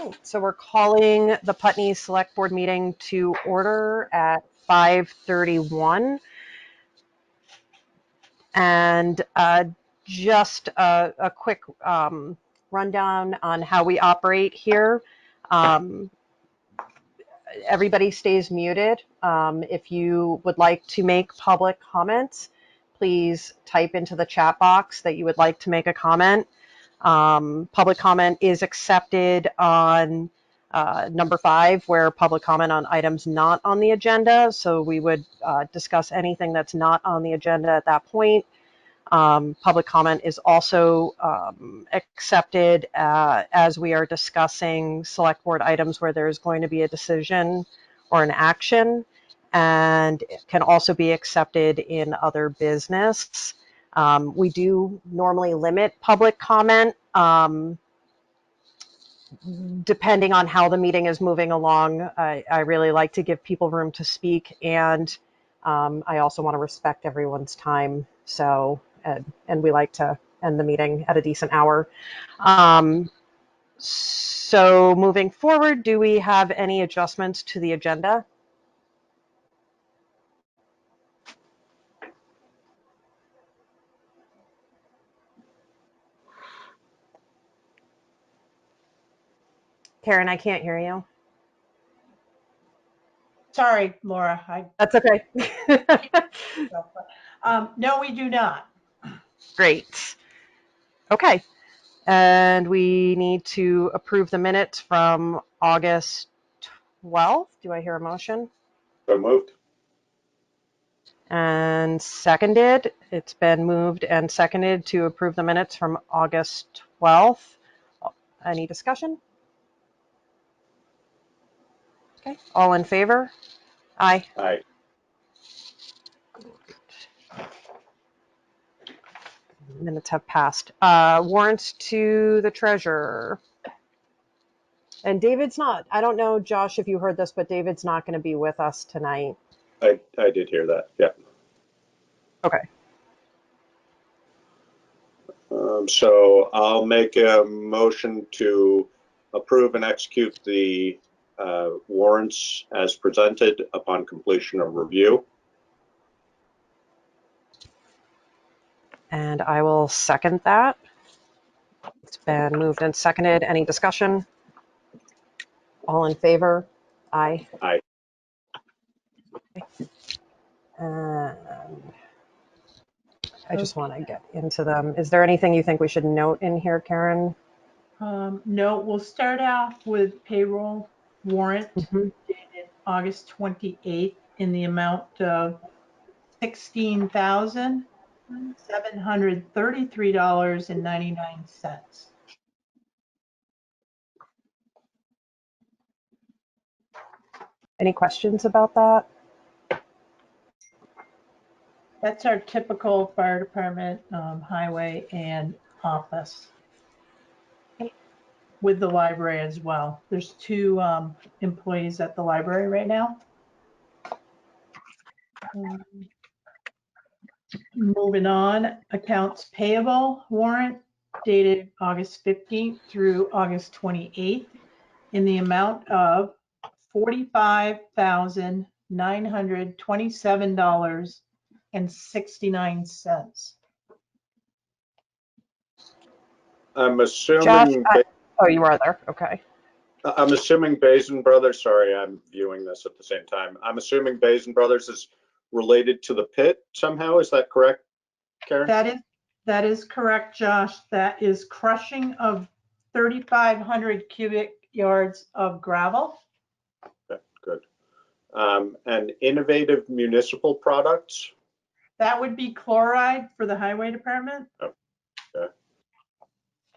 right, so we're calling the Putney Select Board meeting to order at 5:31. And just a quick rundown on how we operate here. Everybody stays muted. If you would like to make public comments, please type into the chat box that you would like to make a comment. Public comment is accepted on number 5, where public comment on items not on the agenda. So we would discuss anything that's not on the agenda at that point. Public comment is also accepted as we are discussing select board items where there's going to be a decision or an action, and it can also be accepted in other business. We do normally limit public comment depending on how the meeting is moving along. I really like to give people room to speak, and I also want to respect everyone's time. So, and we like to end the meeting at a decent hour. So moving forward, do we have any adjustments to the agenda? Karen, I can't hear you. Sorry, Laura. That's okay. No, we do not. Great. Okay. And we need to approve the minutes from August 12th. Do I hear a motion? So moved. And seconded. It's been moved and seconded to approve the minutes from August 12th. Any discussion? Okay. All in favor? Aye. Aye. Minutes have passed. Warrants to the treasurer. And David's not, I don't know, Josh, if you heard this, but David's not going to be with us tonight. I did hear that. Yeah. Okay. So I'll make a motion to approve and execute the warrants as presented upon completion of review. And I will second that. It's been moved and seconded. Any discussion? All in favor? Aye. Aye. And I just want to get into them. Is there anything you think we should note in here, Karen? No, we'll start off with payroll warrant dated August 28th in the amount of $16,733.99. Any questions about that? That's our typical fire department, highway, and office. With the library as well. There's 2 employees at the library right now. Moving on, accounts payable warrant dated August 15th through August 28th in the amount of $45,927.69. I'm assuming. Josh, oh, you are there. Okay. I'm assuming Bazin Brothers. Sorry, I'm viewing this at the same time. I'm assuming Bazin Brothers is related to the pit somehow. Is that correct, Karen? That is correct, Josh. That is crushing of 3,500 cubic yards of gravel. Okay, good. And innovative municipal products. That would be chloride for the highway department. Oh, okay.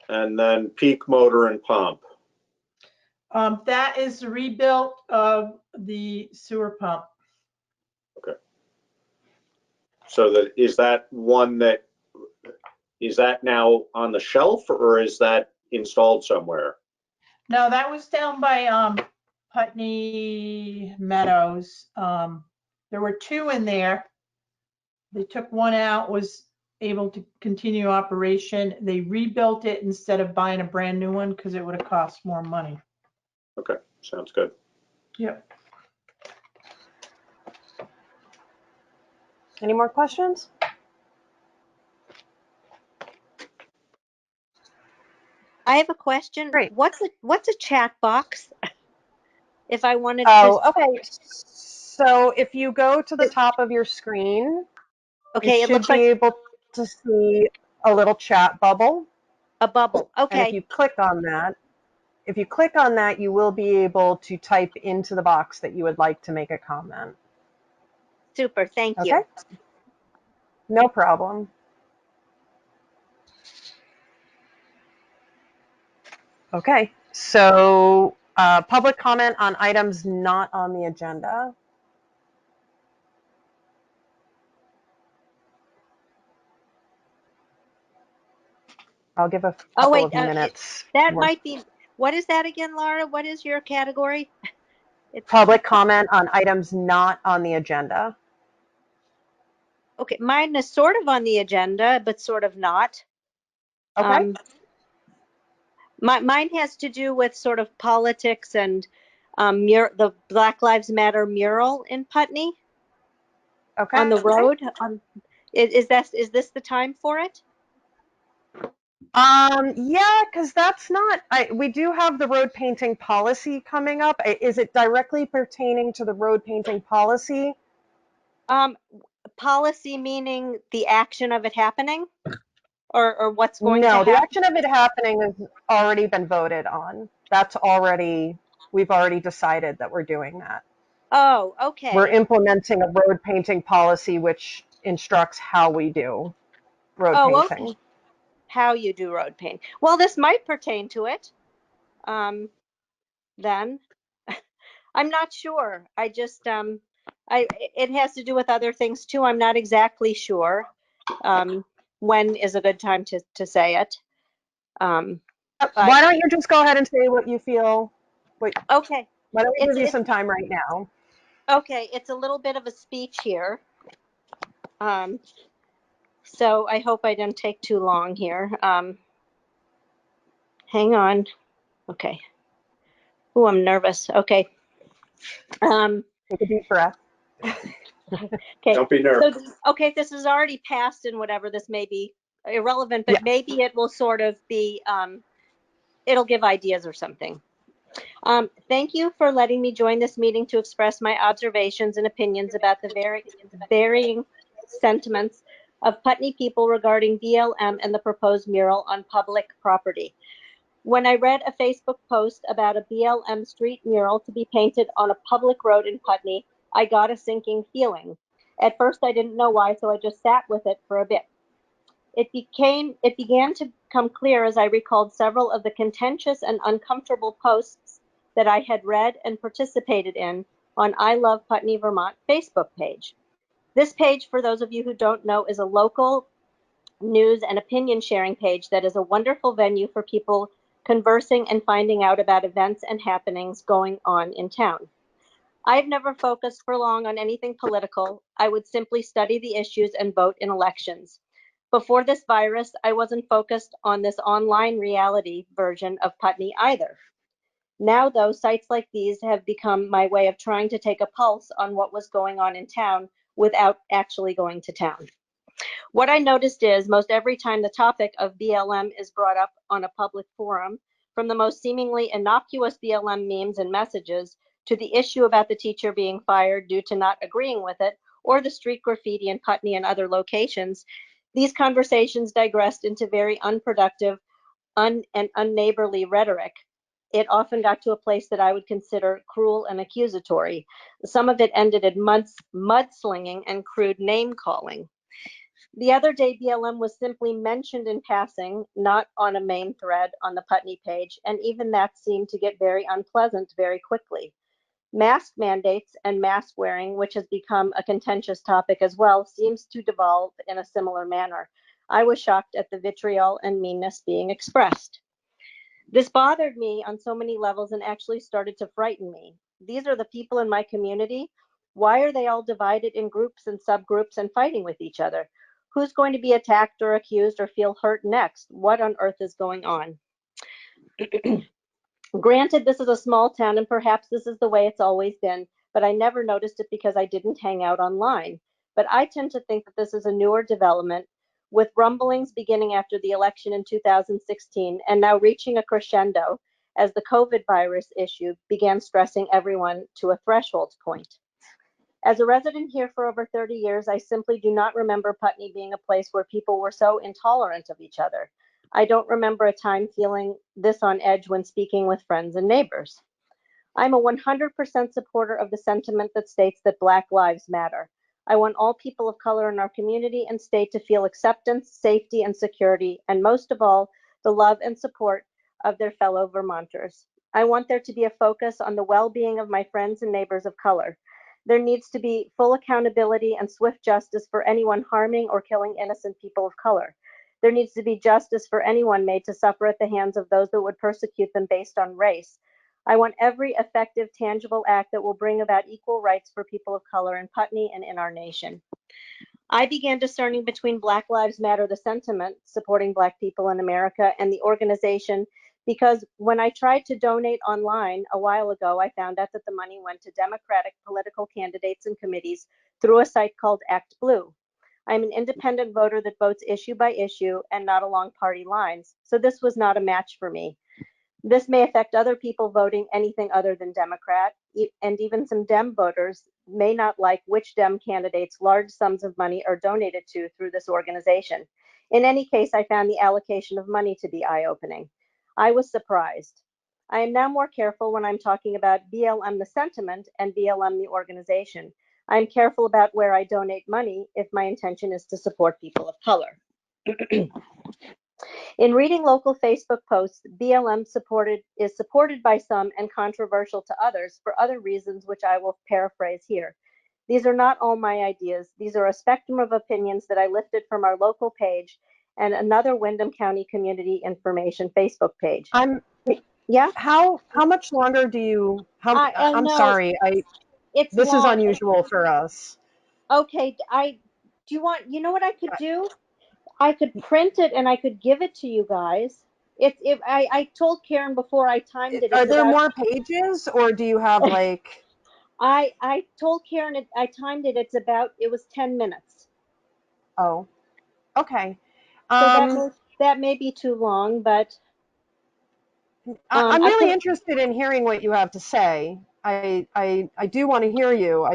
And then peak motor and pump. That is the rebuilt of the sewer pump. Okay. So is that one that is that now on the shelf, or is that installed somewhere? No, that was down by Putney Meadows. There were 2 in there. They took one out, was able to continue operation. They rebuilt it instead of buying a brand new one because it would have cost more money. Okay, sounds good. Yep. Any more questions? I have a question. Great. What's a chat box? If I wanted to. Oh, okay. So if you go to the top of your screen, you Okay, it should looks be like able to see a little chat bubble. a bubble. And if Okay, you click on that, you will be able to type into the box that you would like to make a comment. super. Thank Okay? you. No problem. Okay, so public comment on items not on the agenda. I'll give a Oh couple wait, of minutes. that More. might be. What is that again, Laura? What is your category? It's Public comment on items not on the agenda. okay. Mine is sort of on the agenda, but sort of not. Okay. Mine has to do with sort of politics and the Black Lives Matter mural in Putney Okay. on the road. Is this the time for it? Yeah, because that's not, we do have the road painting policy coming up. Is it directly pertaining to the road painting policy? Policy meaning the action of it happening, or what's going to No, the happen? action of it happening has already been voted on. We've already decided that we're doing that. Oh, We're okay. implementing a road painting policy which instructs how we do road Oh, okay. painting. How you do road paint. Well, this might pertain to it. Then I'm not sure. It has to do with other things too. I'm not exactly sure. When is a good time to say it? But Why don't you just go ahead and say what you feel? okay, Why don't we it's give you it's some time right now? okay. It's a little bit of a speech here. So I hope I didn't take too long here. Hang on. Okay. Oh, I'm nervous. Okay. Take a deep breath. Okay. Don't be So, nervous. okay, this is already passed and whatever, this may be irrelevant, but Yeah. maybe it will sort of be, it'll give ideas or something. Thank you for letting me join this meeting to express my observations and opinions about the varying sentiments of Putney people regarding BLM and the proposed mural on public property. When I read a Facebook post about a BLM street mural to be painted on a public road in Putney, I got a sinking feeling. At first, I didn't know why, so I just sat with it for a bit. It began to become clear as I recalled several of the contentious and uncomfortable posts that I had read and participated in on I Love Putney, Vermont Facebook page. This page, for those of you who don't know, is a local news and opinion sharing page that is a wonderful venue for people conversing and finding out about events and happenings going on in town. I've never focused for long on anything political. I would simply study the issues and vote in elections. Before this virus, I wasn't focused on this online reality version of Putney either. Now, though, sites like these have become my way of trying to take a pulse on what was going on in town without actually going to town. What I noticed is most every time the topic of BLM is brought up on a public forum, from the most seemingly innocuous BLM memes and messages to the issue about the teacher being fired due to not agreeing with it, or the street graffiti in Putney and other locations, these conversations digressed into very unproductive and unneighborly rhetoric. It often got to a place that I would consider cruel and accusatory. Some of it ended in mudslinging and crude name calling. The other day, BLM was simply mentioned in passing, not on a main thread on the Putney page, and even that seemed to get very unpleasant very quickly. Mask mandates and mask wearing, which has become a contentious topic as well, seems to devolve in a similar manner. I was shocked at the vitriol and meanness being expressed. This bothered me on so many levels and actually started to frighten me. These are the people in my community. Why are they all divided in groups and subgroups and fighting with each other? Who's going to be attacked or accused or feel hurt next? What on earth is going on? Granted, this is a small town and perhaps this is the way it's always been, but I never noticed it because I didn't hang out online. But I tend to think that this is a newer development, with rumblings beginning after the election in 2016 and now reaching a crescendo as the COVID virus issue began stressing everyone to a threshold point. As a resident here for over 30 years, I simply do not remember Putney being a place where people were so intolerant of each other. I don't remember a time feeling this on edge when speaking with friends and neighbors. I'm a 100% supporter of the sentiment that states that Black lives matter. I want all people of color in our community and state to feel acceptance, safety, and security, and most of all, the love and support of their fellow Vermonters. I want there to be a focus on the well-being of my friends and neighbors of color. There needs to be full accountability and swift justice for anyone harming or killing innocent people of color. There needs to be justice for anyone made to suffer at the hands of those that would persecute them based on race. I want every effective, tangible act that will bring about equal rights for people of color in Putney and in our nation. I began discerning between Black Lives Matter, the sentiment supporting Black people in America, and the organization because when I tried to donate online a while ago, I found out that the money went to Democratic political candidates and committees through a site called Act Blue. I'm an independent voter that votes issue by issue and not along party lines, so this was not a match for me. This may affect other people voting anything other than Democrat, and even some Dem voters may not like which Dem candidates large sums of money are donated to through this organization. In any case, I found the allocation of money to be eye-opening. I was surprised. I am now more careful when I'm talking about BLM the sentiment and BLM the organization. I'm careful about where I donate money if my intention is to support people of color. In reading local Facebook posts, BLM is supported by some and controversial to others for other reasons, which I will paraphrase here. These are not all my ideas. These are a spectrum of opinions that I lifted from our local page and another Windham County Community Information Facebook page. Yeah. How much longer do you? I'm know sorry. it's This is long. unusual for us. Okay. Do you want? You know what I could do? I could print it and I could give it to you guys. I told Karen before I timed it. Are It's there about. more pages, or do you have like? I told Karen I timed it. It was 10 minutes. Oh, okay. So that may be too long, but I'm I really can. interested in hearing what you have to say. I do want to hear you.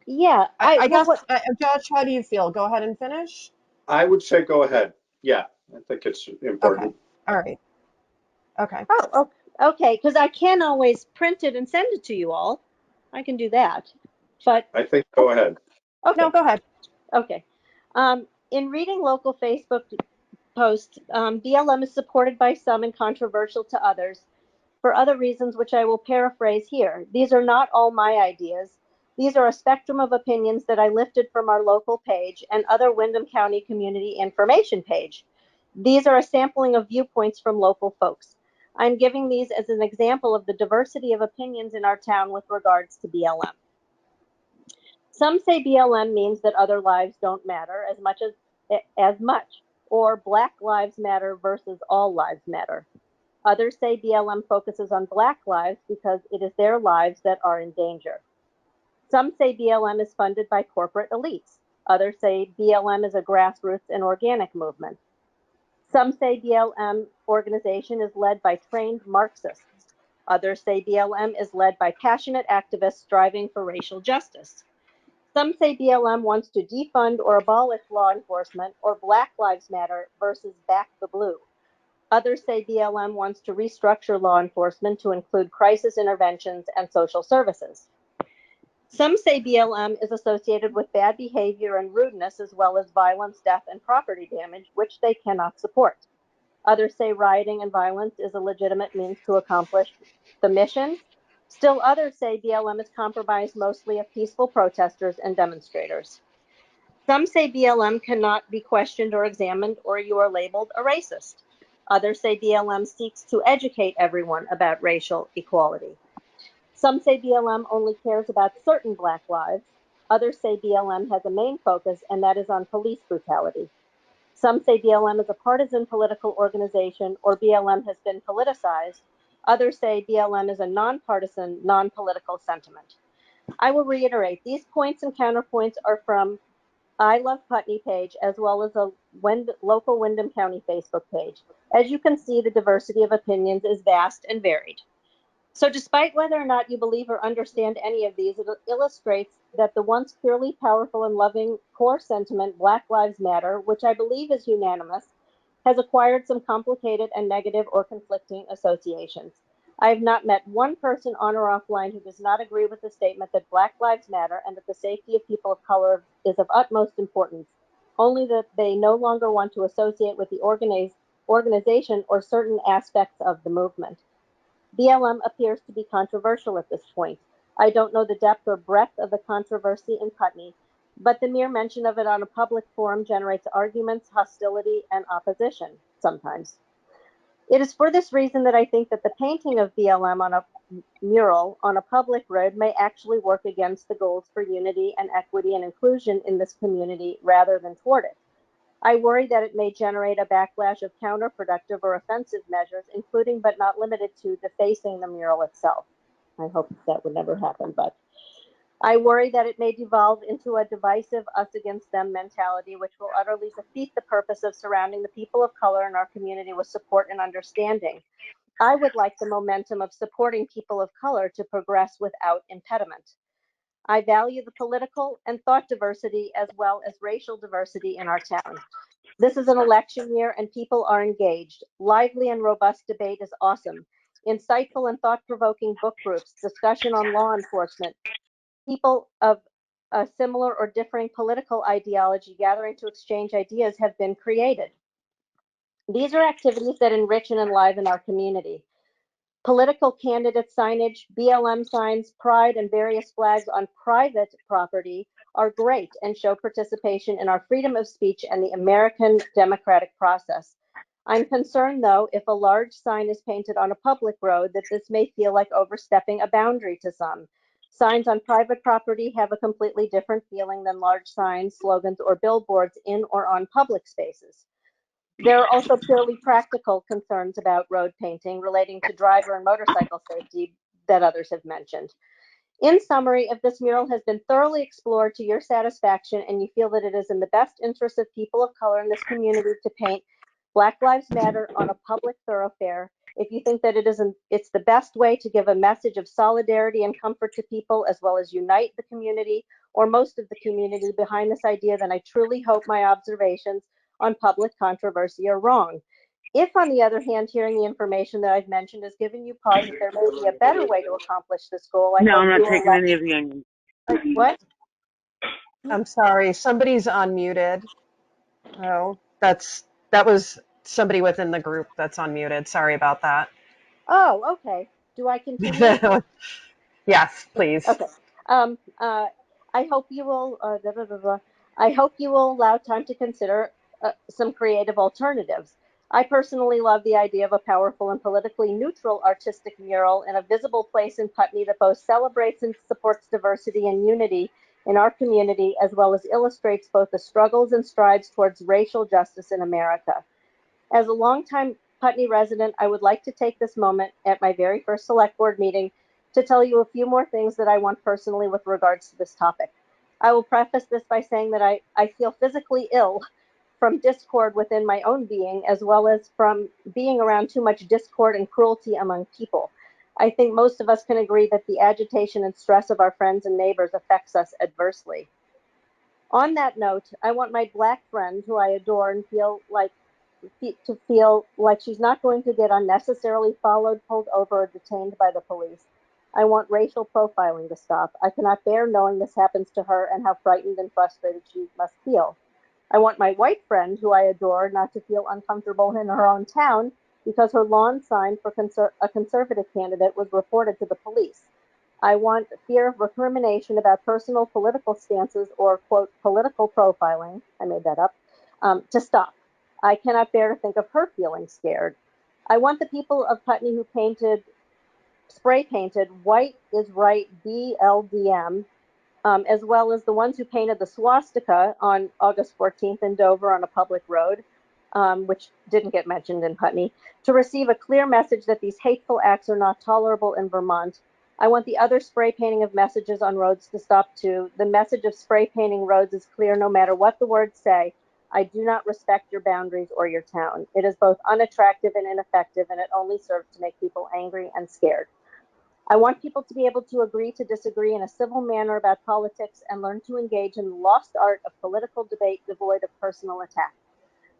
Yeah. I Well, guess, what? Josh, how do you feel? Go ahead and finish. I would say go ahead. Yeah, I think it's Okay. important. All right. Okay. Oh, okay. Because I can always print it and send it to you all. I can do that. But I think go ahead. okay. No, go ahead. Okay. In reading local Facebook posts, BLM is supported by some and controversial to others for other reasons, which I will paraphrase here. These are not all my ideas. These are a spectrum of opinions that I lifted from our local page and other Windham County Community Information page. These are a sampling of viewpoints from local folks. I'm giving these as an example of the diversity of opinions in our town with regards to BLM. Some say BLM means that other lives don't matter as much, or Black Lives Matter versus all lives matter. Others say BLM focuses on Black lives because it is their lives that are in danger. Some say BLM is funded by corporate elites. Others say BLM is a grassroots and organic movement. Some say BLM organization is led by trained Marxists. Others say BLM is led by passionate activists striving for racial justice. Some say BLM wants to defund or abolish law enforcement or Black Lives Matter versus Back the Blue. Others say BLM wants to restructure law enforcement to include crisis interventions and social services. Some say BLM is associated with bad behavior and rudeness, as well as violence, death, and property damage, which they cannot support. Others say rioting and violence is a legitimate means to accomplish the mission. Still others say BLM is comprised mostly of peaceful protesters and demonstrators. Some say BLM cannot be questioned or examined, or you are labeled a racist. Others say BLM seeks to educate everyone about racial equality. Some say BLM only cares about certain Black lives. Others say BLM has a main focus, and that is on police brutality. Some say BLM is a partisan political organization, or BLM has been politicized, Others say BLM is a nonpartisan, non-political sentiment. I will reiterate, these points and counterpoints are from I Love Putney page, as well as a local Windham County Facebook page. As you can see, the diversity of opinions is vast and varied. So despite whether or not you believe or understand any of these, it illustrates that the once purely powerful and loving core sentiment, Black Lives Matter, which I believe is unanimous, has acquired some complicated and negative or conflicting associations. I have not met one person on or offline who does not agree with the statement that Black Lives Matter and that the safety of people of color is of utmost importance, only that they no longer want to associate with the organization or certain aspects of the movement. BLM appears to be controversial at this point. I don't know the depth or breadth of the controversy in Putney, but the mere mention of it on a public forum generates arguments, hostility, and opposition sometimes. It is for this reason that I think that the painting of BLM on a mural on a public road may actually work against the goals for unity and equity and inclusion in this community rather than toward it. I worry that it may generate a backlash of counterproductive or offensive measures, including but not limited to defacing the mural itself. I hope that would never happen, but I worry that it may devolve into a divisive us against them mentality, which will utterly defeat the purpose of surrounding the people of color in our community with support and understanding. I would like the momentum of supporting people of color to progress without impediment. I value the political and thought diversity as well as racial diversity in our town. This is an election year and people are engaged. Lively and robust debate is awesome. Insightful and thought-provoking book groups, discussion on law enforcement, people of a similar or differing political ideology gathering to exchange ideas have been created. These are activities that enrich and enliven our community. Political candidate signage, BLM signs, pride, and various flags on private property are great and show participation in our freedom of speech and the American democratic process. I'm concerned, though, if a large sign is painted on a public road, that this may feel like overstepping a boundary to some. Signs on private property have a completely different feeling than large signs, slogans, or billboards in or on public spaces. There are also purely practical concerns about road painting relating to driver and motorcycle safety that others have mentioned. In summary, if this mural has been thoroughly explored to your satisfaction and you feel that it is in the best interest of people of color in this community to paint Black Lives Matter on a public thoroughfare, if you think that it's the best way to give a message of solidarity and comfort to people as well as unite the community or most of the community behind this idea, then I truly hope my observations on public controversy are wrong. If, on the other hand, hearing the information that I've mentioned has given you pause that there may be a better way to accomplish this goal, I No, hope I'm you not will taking any of the onions. what? I'm sorry, somebody's unmuted. Oh, that was somebody within the group that's unmuted. Sorry about that. Oh, okay. Do I continue? Yes, please. Okay. Um, uh, I hope you will. I hope you will allow time to consider some creative alternatives. I personally love the idea of a powerful and politically neutral artistic mural in a visible place in Putney that both celebrates and supports diversity and unity in our community, as well as illustrates both the struggles and strides towards racial justice in America. As a longtime Putney resident, I would like to take this moment at my very first select board meeting to tell you a few more things that I want personally with regards to this topic. I will preface this by saying that I feel physically ill from discord within my own being, as well as from being around too much discord and cruelty among people. I think most of us can agree that the agitation and stress of our friends and neighbors affects us adversely. On that note, I want my Black friend, who I adore and to feel like she's not going to get unnecessarily followed, pulled over, or detained by the police. I want racial profiling to stop. I cannot bear knowing this happens to her and how frightened and frustrated she must feel. I want my white friend, who I adore, not to feel uncomfortable in her own town because her lawn sign for a conservative candidate was reported to the police. I want fear of recrimination about personal political stances or, quote, political profiling, I made that up, to stop. I cannot bear to think of her feeling scared. I want the people of Putney who spray painted "White is Right BLDM," as well as the ones who painted the swastika on August 14th in Dover on a public road, which didn't get mentioned in Putney, to receive a clear message that these hateful acts are not tolerable in Vermont. I want the other spray painting of messages on roads to stop too. The message of spray painting roads is clear no matter what the words say. I do not respect your boundaries or your town. It is both unattractive and ineffective, and it only serves to make people angry and scared. I want people to be able to agree to disagree in a civil manner about politics and learn to engage in the lost art of political debate devoid of personal attack.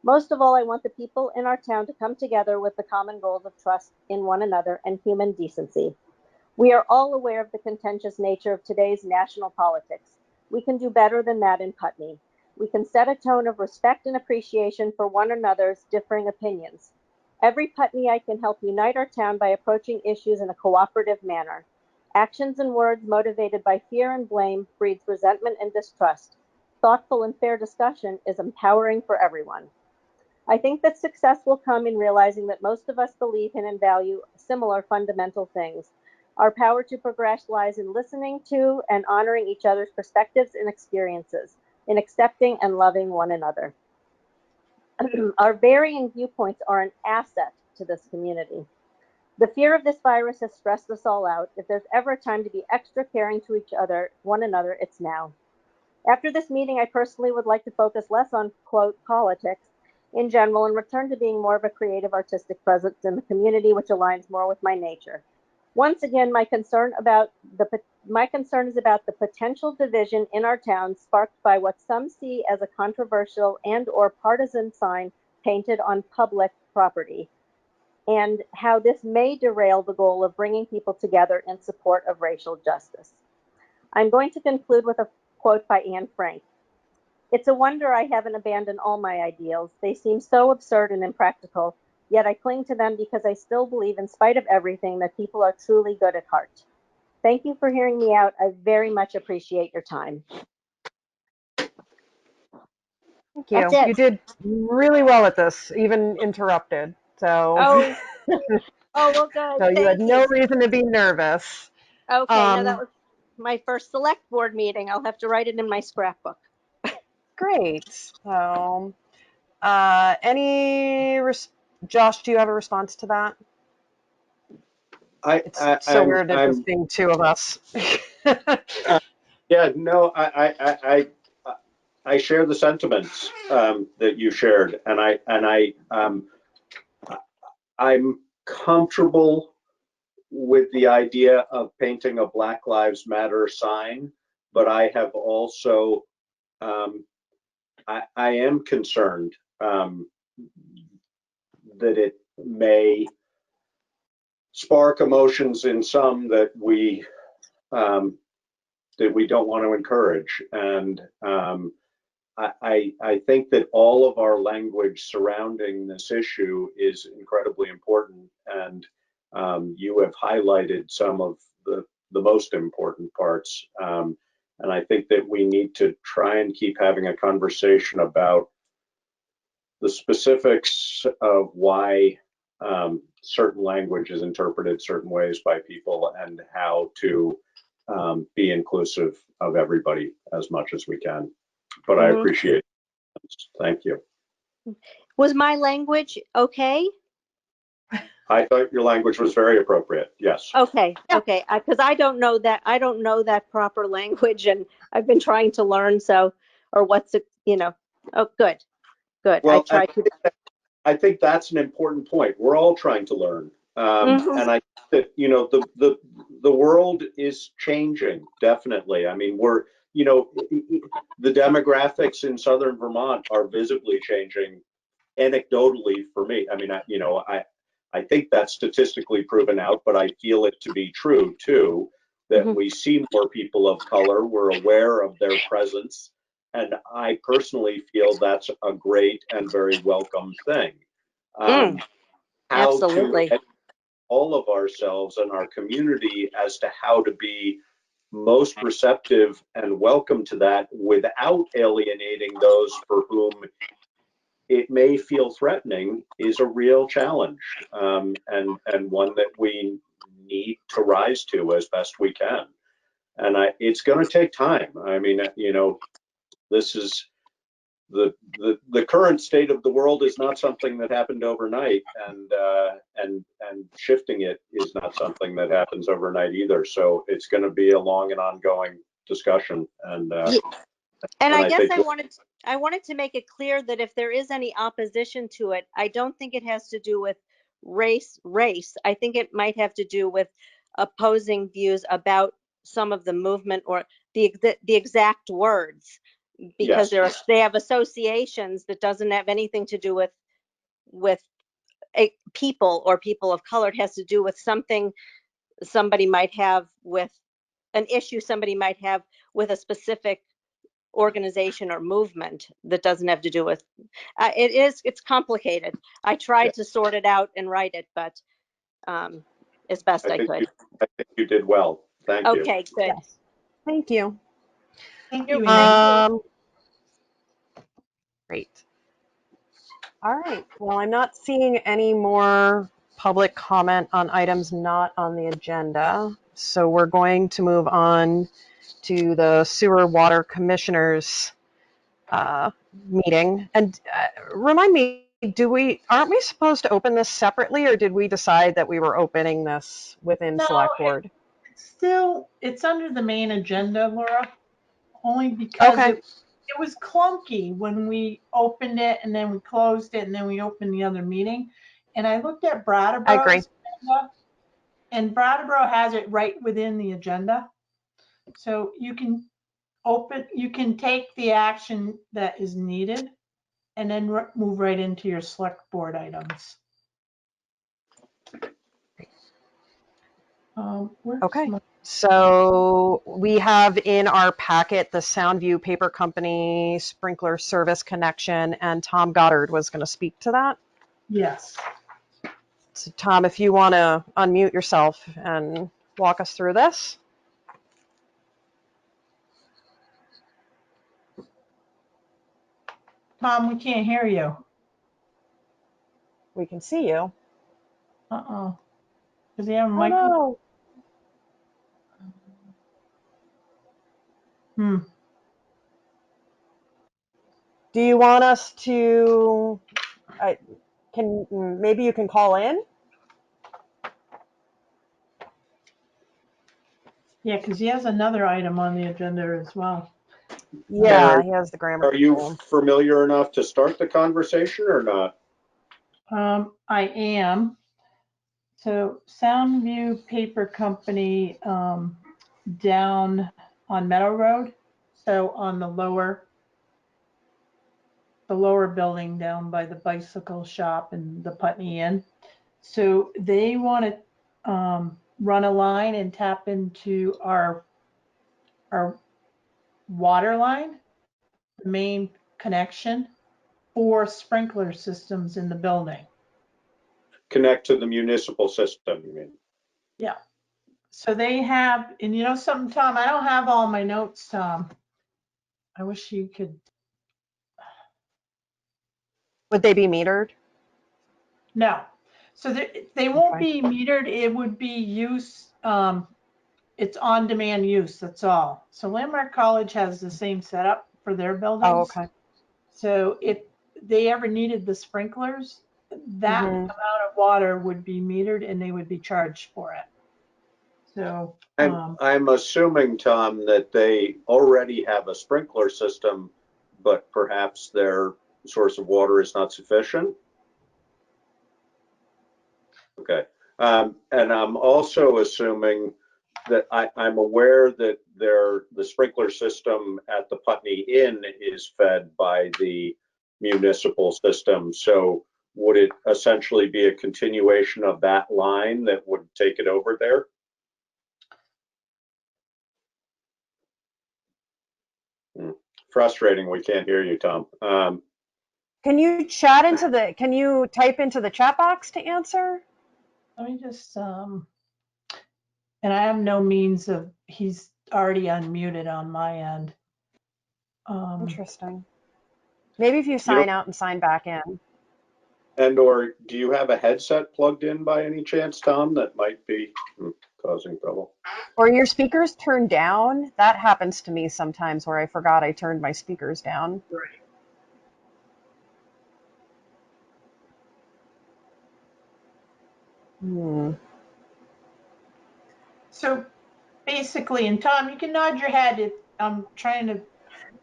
Most of all, I want the people in our town to come together with the common goals of trust in one another and human decency. We are all aware of the contentious nature of today's national politics. We can do better than that in Putney. We can set a tone of respect and appreciation for one another's differing opinions. Every Putneyite can help unite our town by approaching issues in a cooperative manner. Actions and words motivated by fear and blame breeds resentment and distrust. Thoughtful and fair discussion is empowering for everyone. I think that success will come in realizing that most of us believe in and value similar fundamental things. Our power to progress lies in listening to and honoring each other's perspectives and experiences, in accepting and loving one another. Our varying viewpoints are an asset to this community. The fear of this virus has stressed us all out. If there's ever a time to be extra caring to each other, one another, it's now. After this meeting, I personally would like to focus less on, quote, politics in general and return to being more of a creative, artistic presence in the community, which aligns more with my nature. Once again, my concern is about the potential division in our town sparked by what some see as a controversial and/or partisan sign painted on public property, and how this may derail the goal of bringing people together in support of racial justice. I'm going to conclude with a quote by Anne Frank. It's a wonder I haven't abandoned all my ideals. They seem so absurd and impractical, yet I cling to them because I still believe, in spite of everything, that people are truly good at heart. Thank you for hearing me out. I very much appreciate your time. Thank That's you. it. You did really well at this, even interrupted. So, Oh, well, good. so you had Thank no you. reason to be nervous. Okay, now that was my first select board meeting. I'll have to write it in my scrapbook. Great. So, Josh, do you have a response to that? It's so weird it just being two of us. Yeah, no, I share the sentiments that you shared, and I'm comfortable with the idea of painting a Black Lives Matter sign, but I have also I am concerned that it may spark emotions in some that we don't want to encourage, and I think that all of our language surrounding this issue is incredibly important, and you have highlighted some of the most important parts. And I think that we need to try and keep having a conversation about the specifics of why certain language is interpreted certain ways by people, and how to be inclusive of everybody as much as we can. But I appreciate it. Thank you. Was my language okay? I thought your language was very appropriate. Yes. Okay, okay, because I don't know that proper language, and I've been trying to learn. So, or what's it? Oh, good. Well, I tried to. I think that's an important point. We're all trying to learn, and I think that the world is changing, definitely. I mean, the demographics in southern Vermont are visibly changing. Anecdotally, for me, I mean, I think that's statistically proven out, but I feel it to be true too, that we see more people of color, we're aware of their presence, and I personally feel that's a great and very welcome thing. How Absolutely. to educate all of ourselves and our community as to how to be most receptive and welcome to that without alienating those for whom it may feel threatening is a real challenge, and one that we need to rise to as best we can. And it's going to take time. I mean, this is the current state of the world is not something that happened overnight, and shifting it is not something that happens overnight either. So it's going to be a long and ongoing discussion, and And I I guess think I wanted to make it clear that if there is any opposition to it, I don't think it has to do with race. I think it might have to do with opposing views about some of the movement or the exact words, because yes, they have associations that doesn't have anything to do with a people or people of color. It has to do with something somebody might have with an issue somebody might have with a specific organization or movement that doesn't have to do with it's complicated. I yeah. tried to sort it out and write it, but as best I I think could. you did well. Thank you. Okay, good. Yes. Thank you. Thank you, Amy. Um, Great. All right. Well, I'm not seeing any more public comment on items not on the agenda. So we're going to move on to the Sewer Water Commissioners meeting. And remind me, aren't we supposed to open this separately, or did we decide that we were opening this within No, Select Board? it's under the main agenda, Laura, only because Okay. it was clunky when we opened it and then we closed it and then we opened the other meeting. And I looked at I agree. Brattleboro's agenda, and Brattleboro has it right within the agenda. So you can take the action that is needed and then move right into your select board items. Okay. So we have in our packet the Soundview Paper Company sprinkler service connection, and Tom Goddard was going to speak to that. Yes. So Tom, if you want to unmute yourself and walk us through this. Tom, we can't hear you. We can see you. Uh-oh. Does he have a Oh microphone? no. Do you want us to, maybe you can call in? Yeah, because he has another item on the agenda as well. Yeah, he has the grammar. Are you school. familiar enough to start the conversation or not? I am. So Soundview Paper Company down on Meadow Road. So on the lower building down by the bicycle shop and the Putney Inn. So they want to run a line and tap into our water line, the main connection, for sprinkler systems in the building. Connect to the municipal system, you mean? Yeah. So they have, and you know something, Tom, I don't have all my notes, Tom. I wish you could. Would they be metered? No. So they won't Okay. be metered. It would be use, it's on-demand use, that's all. So Landmark College has the same setup for their Oh, buildings. okay. So if they ever needed the sprinklers, that amount of water would be metered and they would be charged for it. So I'm assuming, Tom, that they already have a sprinkler system, but perhaps their source of water is not sufficient. Okay. And I'm also assuming that I'm aware that the sprinkler system at the Putney Inn is fed by the municipal system. So would it essentially be a continuation of that line that would take it over there? Frustrating. We can't hear you, Tom. Can you type into the chat box to answer? let me just, and I have no means of, he's already unmuted on my end. Interesting. Maybe if you You sign out and sign back in. or do you have a headset plugged in by any chance, Tom, that might be causing trouble? Or your speakers turned down? That happens to me sometimes where I forgot I turned my speakers down. Right. Hmm. So basically, and Tom, you can nod your head. I'm trying to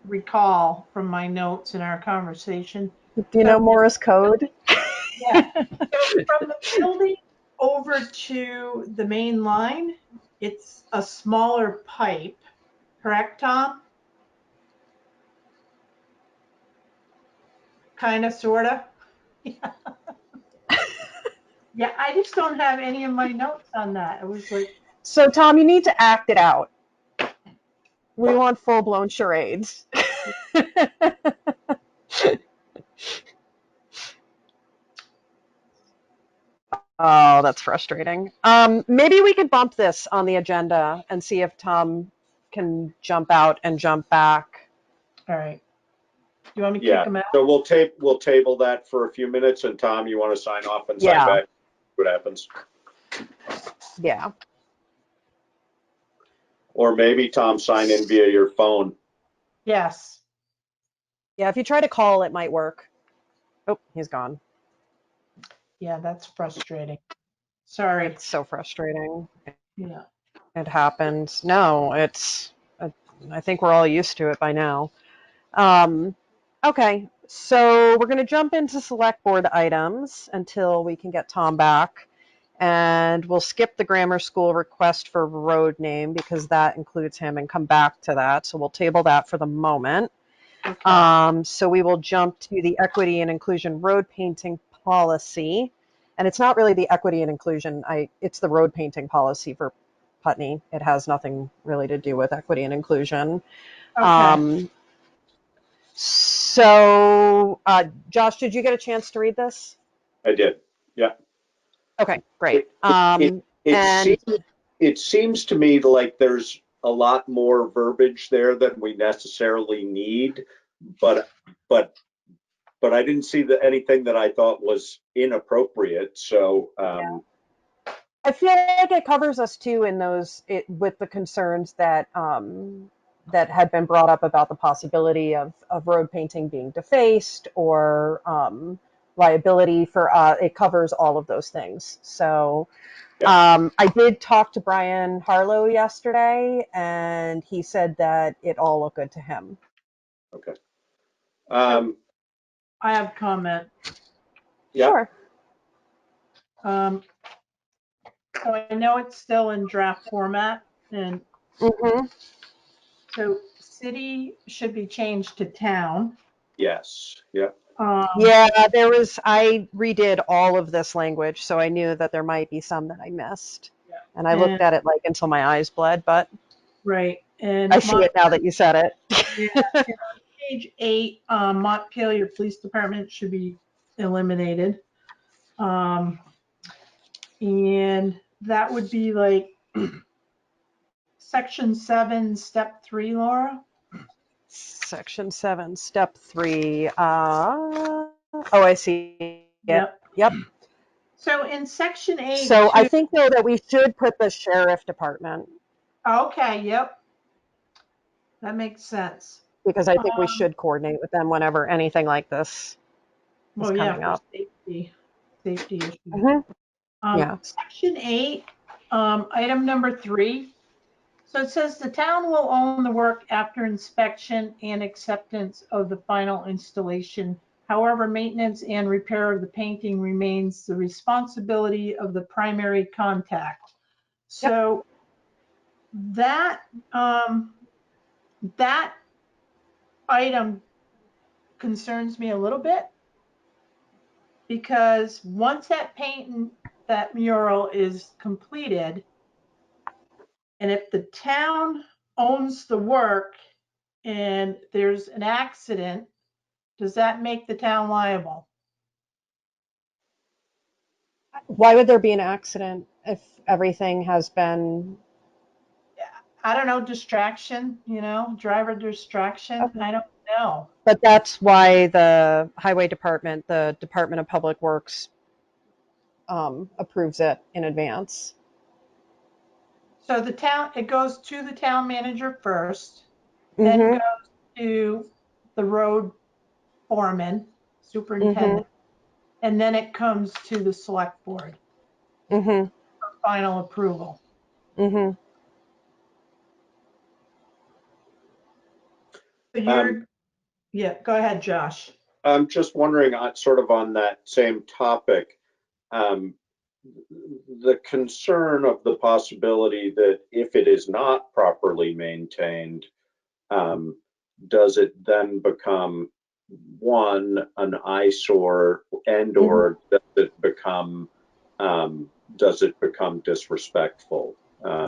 recall from my notes in our conversation. Do you know So, Morse code? yeah. So from the building over to the main line, it's a smaller pipe, correct, Tom? Kind of, sort of. Yeah, I just don't have any of my notes on that. It was like, So, Tom, you need to act it out. We want full-blown charades. Oh, that's frustrating. Maybe we could bump this on the agenda and see if Tom can jump out and jump back. all right. You want me to kick Yeah, them out? so we'll table that for a few minutes, and Tom, you want to sign off and sign Yeah. back? What happens? Yeah. Or maybe Tom, sign in via your phone. Yes. Yeah, if you try to call, it might work. Oh, he's gone. Yeah, that's frustrating. Sorry. It's so frustrating. Yeah. It happens. No, I think we're all used to it by now. Okay, so we're going to jump into select board items until we can get Tom back. And we'll skip the grammar school request for road name because that includes him and come back to that. So we'll table that for the moment. Okay. So we will jump to the equity and inclusion road painting policy. And it's not really the equity and inclusion. It's the road painting policy for Putney. It has nothing really to do with equity and inclusion. Okay. Josh, did you get a chance to read this? I did. Yeah. Okay, great. It, it And seems it seems to me like there's a lot more verbiage there than we necessarily need, but but I didn't see anything that I thought was inappropriate. So I feel like it covers us too in with the concerns that that had been brought up about the possibility of road painting being defaced or liability for it covers all of those things. So yeah, I did talk to Brian Harlow yesterday, and he said that it all looked good to him. okay. So I have comment. Yeah, Sure. So I know it's still in draft format, and Hmm. so city should be changed to town. yes, yeah, Um, Yeah, I redid all of this language, so I knew that there might be some that I missed. And I and looked at it like until my eyes bled, but right, I and see it now that you said yeah, it. and on page 8, Montpelier Police Department should be eliminated. Um, and that would be like section 7, step 3, Laura. Section 7, step 3. Oh, I see it. Yep. Yep. So in section 8, So I too. think, though, that we should put the sheriff department Okay, yep, that makes sense. because I think we Um, should coordinate with them whenever anything like this is well, yeah, coming for up. safety issues. Hmm. Yeah. Section 8, item number 3. So it says the town will own the work after inspection and acceptance of the final installation. However, maintenance and repair of the painting remains the responsibility of the primary contact. Yep. So that that item concerns me a little bit because once that mural is completed, and if the town owns the work and there's an accident, does that make the town liable? Why would there be an accident if everything has been I don't know, distraction, driver distraction. okay? I don't know. But that's why the highway department, the Department of Public Works, approves it in advance. So it goes to the town manager first, then Mm-hmm. goes to the road foreman, Mm-hmm. superintendent, and then it comes to the select board. Mm-hmm. for final approval. Mm-hmm. So Um, yeah, go ahead, Josh. I'm just wondering, sort of on that same topic, um, the concern of the possibility that if it is not properly maintained, um, does it then become one, an eyesore, and Mm-hmm. or does it become disrespectful?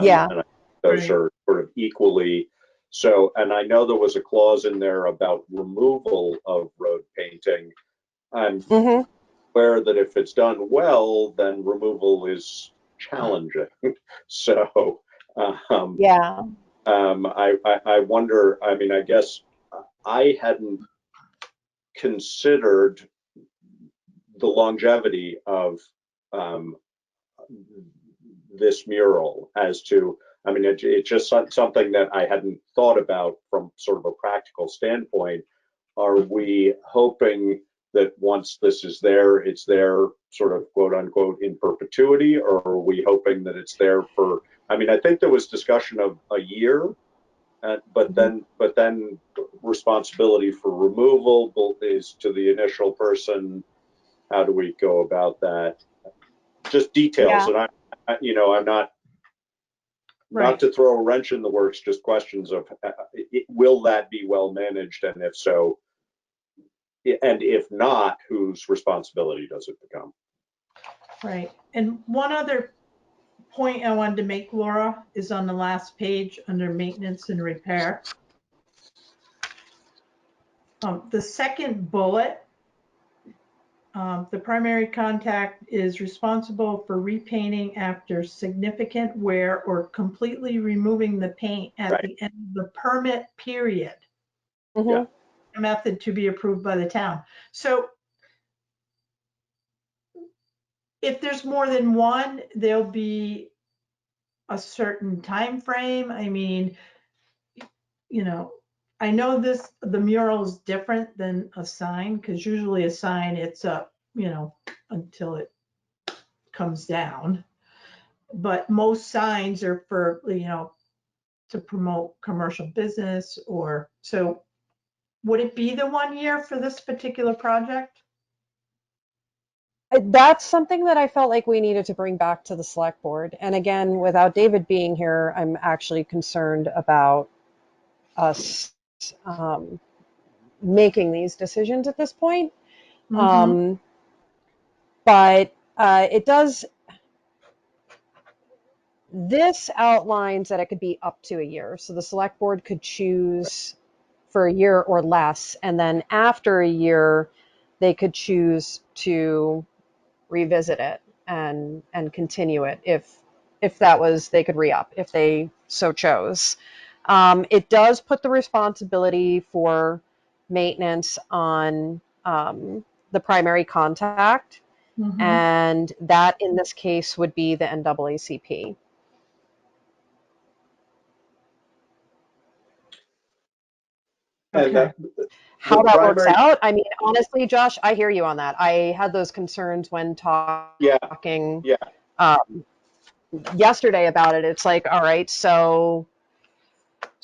Yeah. And I think those Right. are sort of equally so. And I know there was a clause in there about removal of road painting. I'm Mm-hmm. aware that if it's done well, then removal is challenging. So um, Yeah. I wonder, I mean, I guess I hadn't considered the longevity of um, this mural as to, I mean, it's just something that I hadn't thought about from sort of a practical standpoint. Are we hoping that once this is there, it's there sort of quote unquote in perpetuity, or are we hoping that it's there for, I mean, I think there was discussion of a year, Mm-hmm. but then responsibility for removal is to the initial person. How do we go about that? Just details, Yeah. and you know, I'm not Right. to throw a wrench in the works, just questions of will that be well managed, and if so, and if not, whose responsibility does it become? Right. And one other point I wanted to make, Laura, is on the last page under maintenance and repair. The second bullet, the primary contact is responsible for repainting after significant wear or completely removing the paint at Right. the end of the permit period. Yeah. Mm-hmm. A method to be approved by the town. So if there's more than one, there'll be a certain time frame. I mean, you know, I know the mural is different than a sign, because usually a sign, it's up, until it comes down. But most signs are for, to promote commercial business, or, so would it be the 1 year for this particular project? That's something that I felt like we needed to bring back to the select board. And again, without David being here, I'm actually concerned about us um, making these decisions at this point. Mm-hmm. Um, but it does, this outlines that it could be up to a year. So the select board could choose for a year or less. And then after a year, they could choose to revisit it and continue it if that was, they could re-up if they so chose. It does put the responsibility for maintenance on the primary contact, Mm-hmm. and that in this case would be the NAACP. And Okay. the How that works primary, out, I mean, honestly, Josh, I hear you on that. I had those concerns when yeah, talking yeah, um, yesterday about it. It's like, all right, so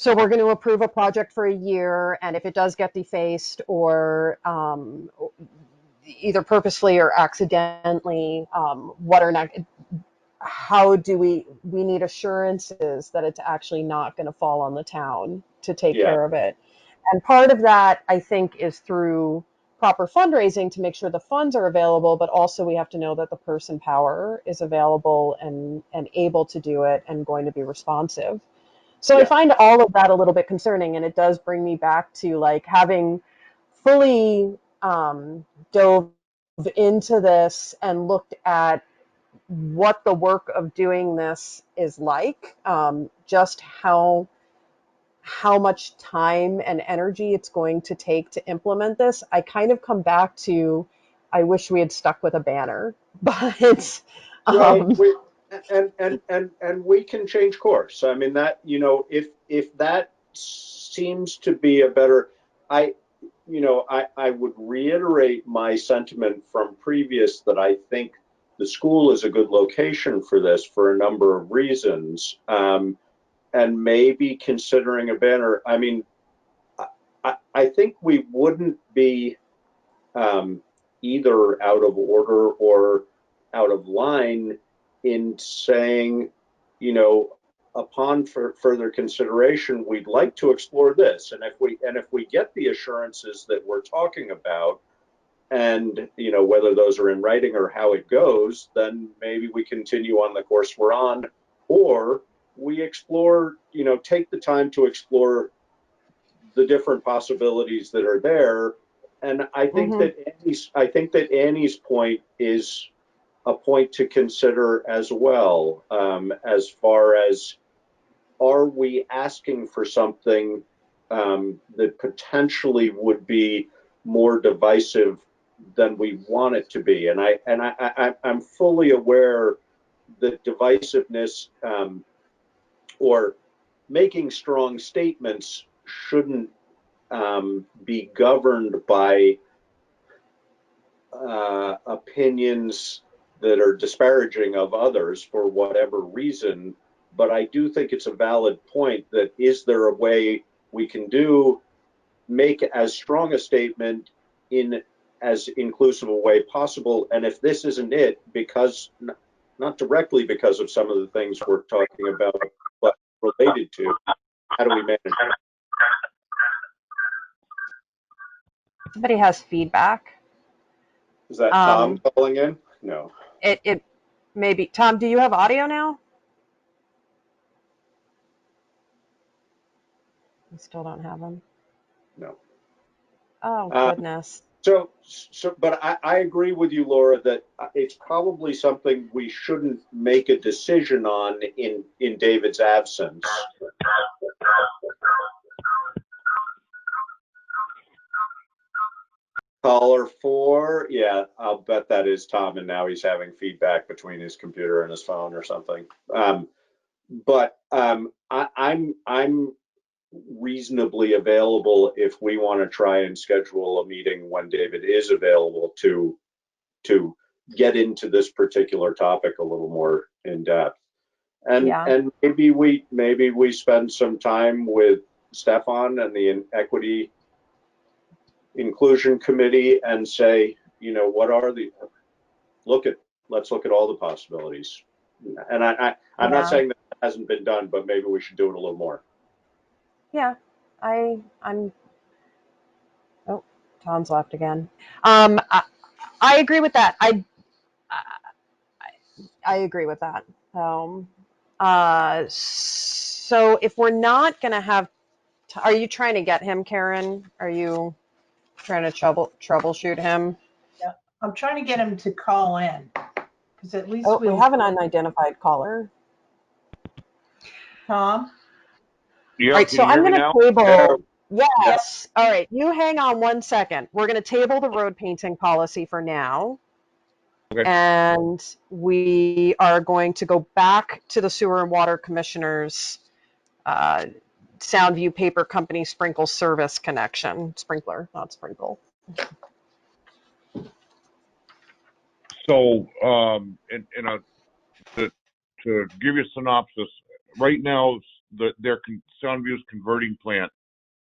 we're going to approve a project for a year, and if it does get defaced or either purposefully or accidentally, what are not, how do we need assurances that it's actually not going to fall on the town to take yeah, care of it. And part of that, I think, is through proper fundraising to make sure the funds are available, but also we have to know that the person power is available and able to do it and going to be responsive. So I yeah, find all of that a little bit concerning, and it does bring me back to like having fully dove into this and looked at what the work of doing this is like, just how much time and energy it's going to take to implement this. I kind of come back to, I wish we had stuck with a banner, but right. um, And we can change course. I mean that, you know, if that seems to be a better, I I would reiterate my sentiment from previous that I think the school is a good location for this for a number of reasons. And maybe considering a banner. I mean, I think we wouldn't be either out of order or out of line in saying, you know, upon further consideration, we'd like to explore this. And if we get the assurances that we're talking about, and you know, whether those are in writing or how it goes, then maybe we continue on the course we're on, or we explore, you know, take the time to explore the different possibilities that are there. And I think that Annie's point is a point to consider as well, as far as, are we asking for something that potentially would be more divisive than we want it to be? And I'm fully aware that divisiveness or making strong statements shouldn't be governed by opinions that are disparaging of others for whatever reason. But I do think it's a valid point that, is there a way we can make as strong a statement in as inclusive a way possible? And if this isn't it, because not directly because of some of the things we're talking about, but related to, how do we manage it? Somebody has feedback. Is that Tom calling in? No. It maybe. Tom, do you have audio now? I still don't have him. No. Oh, goodness. But I agree with you, Laura, that it's probably something we shouldn't make a decision on in David's absence. Caller 4, yeah, I'll bet that is Tom, and now he's having feedback between his computer and his phone or something. But I'm reasonably available if we want to try and schedule a meeting when David is available to get into this particular topic a little more in depth. And maybe we spend some time with Stefan and the Equity Inclusion Committee and say, you know, what are the, let's look at all the possibilities. And I'm not saying that hasn't been done, but maybe we should do it a little more. Yeah, I'm. Oh, Tom's left again. I agree with that. I agree with that. So if we're not going to have, are you trying to get him, Karen? Are you trying to troubleshoot him? Yeah, I'm trying to get him to call in, because at least we have an unidentified caller. Tom? Yeah, all right, so I'm going to table. Yes. All right, you hang on one second. We're going to table the road painting policy for now. Okay. And we are going to go back to the Sewer and Water Commissioners Soundview Paper Company sprinkle service connection. Sprinkler, not sprinkle. So, to give you a synopsis, right now, Soundview's converting plant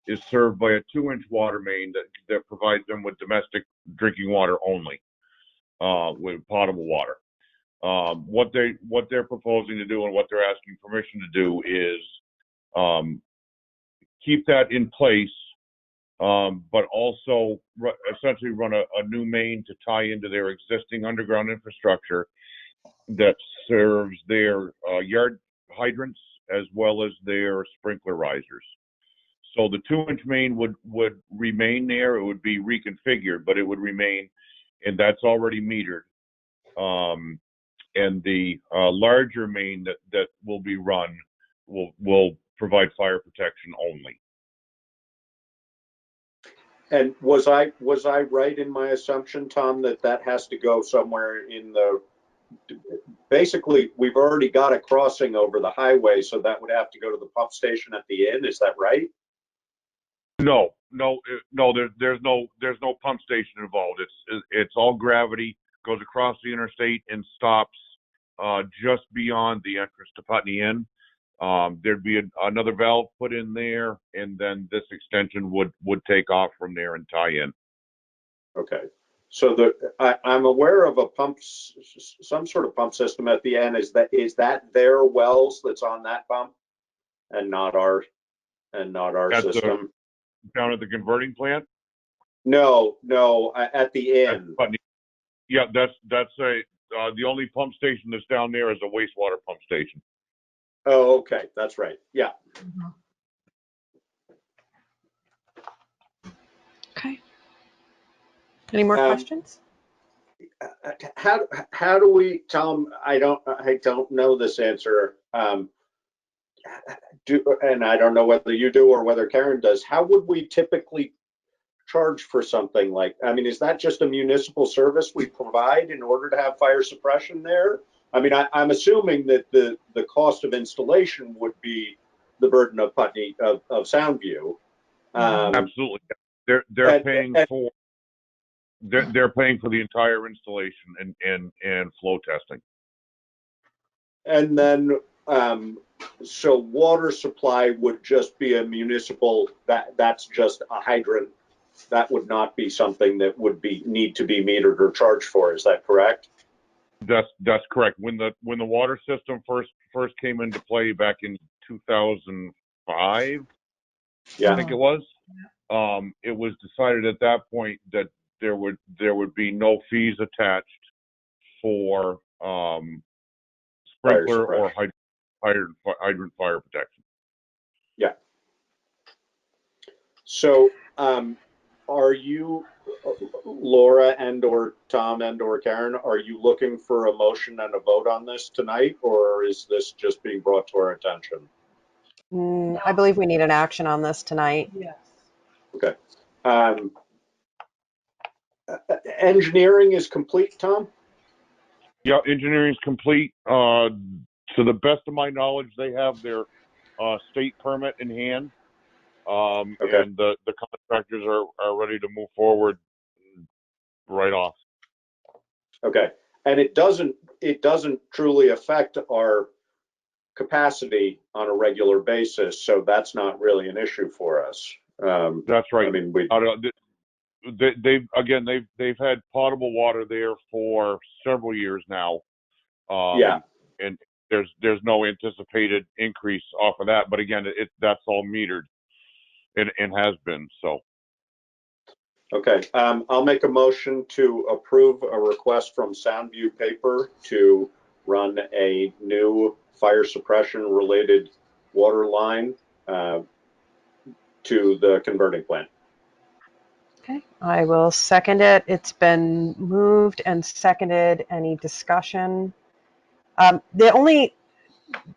is served by a 2-inch water main that provides them with domestic drinking water only, with potable water. What they're proposing to do and what they're asking permission to do is keep that in place, but also essentially run a new main to tie into their existing underground infrastructure that serves their yard hydrants as well as their sprinkler risers. So the 2-inch main would remain there. It would be reconfigured, but it would remain, and that's already metered. And the larger main that will be run will provide fire protection only. And was I right in my assumption, Tom, that has to go somewhere in the, basically we've already got a crossing over the highway, so that would have to go to the pump station at the end, is that right? No, there's no pump station involved. It's all gravity. goes across the interstate and stops just beyond the entrance to Putney Inn. There'd be another valve put in there, and then this extension would take off from there and tie in. Okay. So I'm aware of a some sort of pump system at the end. Is that their wells that's on that pump, and not our system? Down at the converting plant? No, at the end. Yeah, that's the only pump station that's down there is a wastewater pump station. Oh, okay, that's right. Yeah. Okay. Any more questions? How do we, Tom? I don't know this answer. And I don't know whether you do or whether Karen does. How would we typically charge for something like? I mean, is that just a municipal service we provide in order to have fire suppression there? I mean, I'm assuming that the cost of installation would be the burden of Putney of Soundview. Absolutely, they're paying for. They're paying for the entire installation and flow testing. And then, so water supply would just be a municipal, that's just a hydrant. That would not be something that would need to be metered or charged for. Is that correct? That's correct. When the water system first came into play back in 2005, yeah, I think it was decided at that point that there would be no fees attached for sprinkler or hydrant fire protection. Yeah. So, are you, Laura and or Tom and or Karen, are you looking for a motion and a vote on this tonight, or is this just being brought to our attention? I believe we need an action on this tonight. Yes. Okay. Engineering is complete, Tom? Yeah, engineering is complete. To the best of my knowledge, they have their state permit in hand, Okay. and the contractors are ready to move forward right off. Okay. And it doesn't truly affect our capacity on a regular basis, so that's not really an issue for us. That's right. I mean, they've had potable water there for several years now. Yeah. And there's no anticipated increase off of that. But again, that's all metered and has been so. Okay. I'll make a motion to approve a request from Soundview Paper to run a new fire suppression related water line to the converting plant. Okay, I will second it. It's been moved and seconded. Any discussion? The only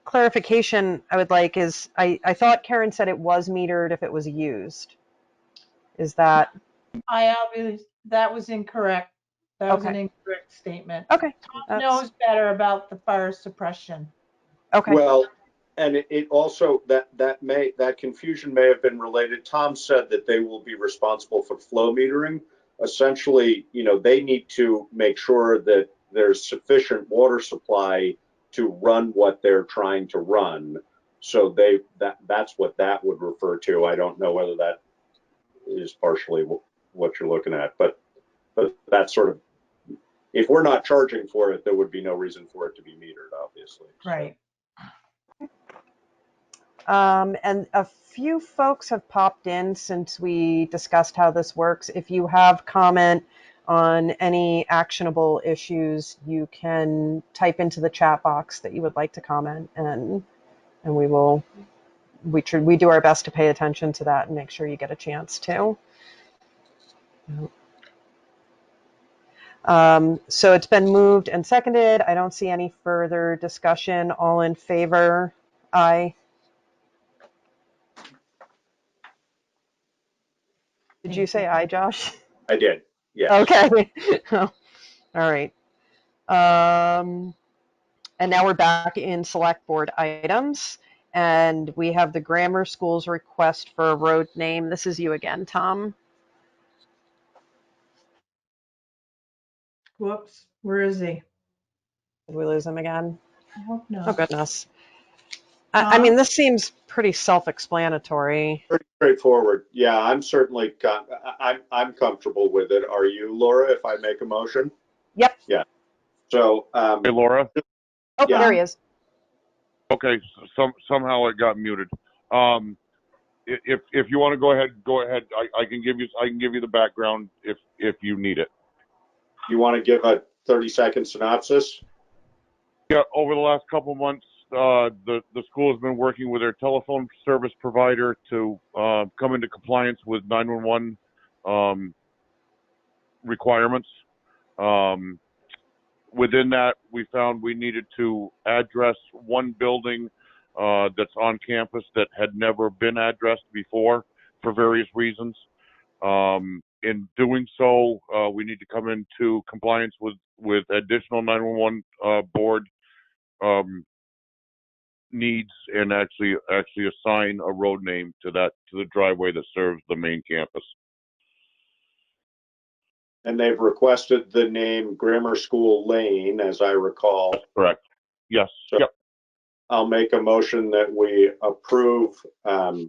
clarification I would like is I thought Karen said it was metered if it was used. Is that? That was incorrect. That was an Okay. incorrect statement. Okay. Tom knows better about the fire suppression. Okay. Well, and it also that confusion may have been related. Tom said that they will be responsible for flow metering. Essentially, they need to make sure that there's sufficient water supply to run what they're trying to run. So that's what that would refer to. I don't know whether that is partially what you're looking at, but that's sort of, if we're not charging for it, there would be no reason for it to be metered, obviously. Right. And a few folks have popped in since we discussed how this works. If you have comment on any actionable issues, you can type into the chat box that you would like to comment, and we do our best to pay attention to that and make sure you get a chance to. So it's been moved and seconded. I don't see any further discussion. All in favor? Aye. Did you say aye, Josh? I did. Yes. Okay. All right. And now we're back in select board items, and we have the grammar school's request for a road name. This is you again, Tom. Whoops, where is he? Did we lose him again? I hope Oh, not. goodness. I mean, Tom? this seems pretty self-explanatory. Pretty straightforward. Yeah, I'm certainly, I'm comfortable with it. Are you, Laura, if I make a motion? Yep. Yeah. So, Hey, Laura? Oh, Yeah. there he is. Okay, somehow it got muted. If you want to go ahead, go ahead. I can give you the background if you need it. You want to give a 30-second synopsis? Yeah, over the last couple of months, the school has been working with their telephone service provider to come into compliance with 911 requirements. Within that, we found we needed to address one building that's on campus that had never been addressed before for various reasons. In doing so, we need to come into compliance with additional 911 board needs and actually assign a road name to the driveway that serves the main campus. And they've requested the name Grammar School Lane, as I recall. Correct. Yes. So Yep. I'll make a motion that we approve the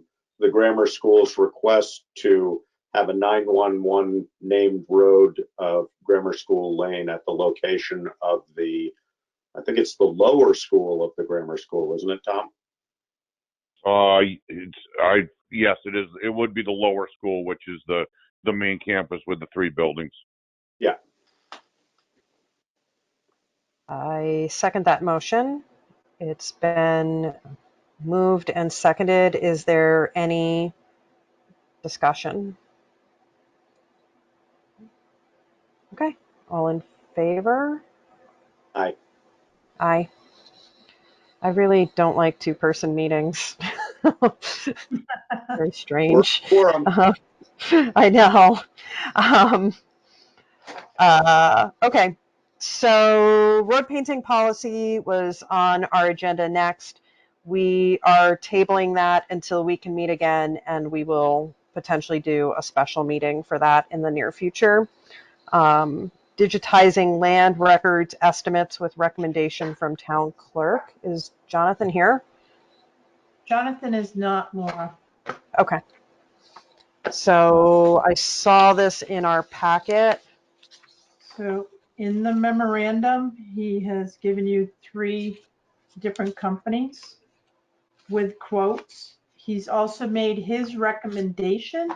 Grammar School's request to have a 911 named road of Grammar School Lane at the location of I think it's the lower school of the Grammar School, isn't it, Tom? Yes, it is. It would be the lower school, which is the main campus with the 3 buildings. Yeah. I second that motion. It's been moved and seconded. Is there any discussion? Okay. All in favor? Aye. Aye. I really don't like two-person meetings. Very strange. Quorum. I know. Um, okay. So road painting policy was on our agenda next. We are tabling that until we can meet again, and we will potentially do a special meeting for that in the near future. Digitizing land records estimates with recommendation from town clerk. Is Jonathan here? Jonathan is not, Laura. Okay. So I saw this in our packet. So in the memorandum, he has given you 3 different companies with quotes. He's also made his recommendation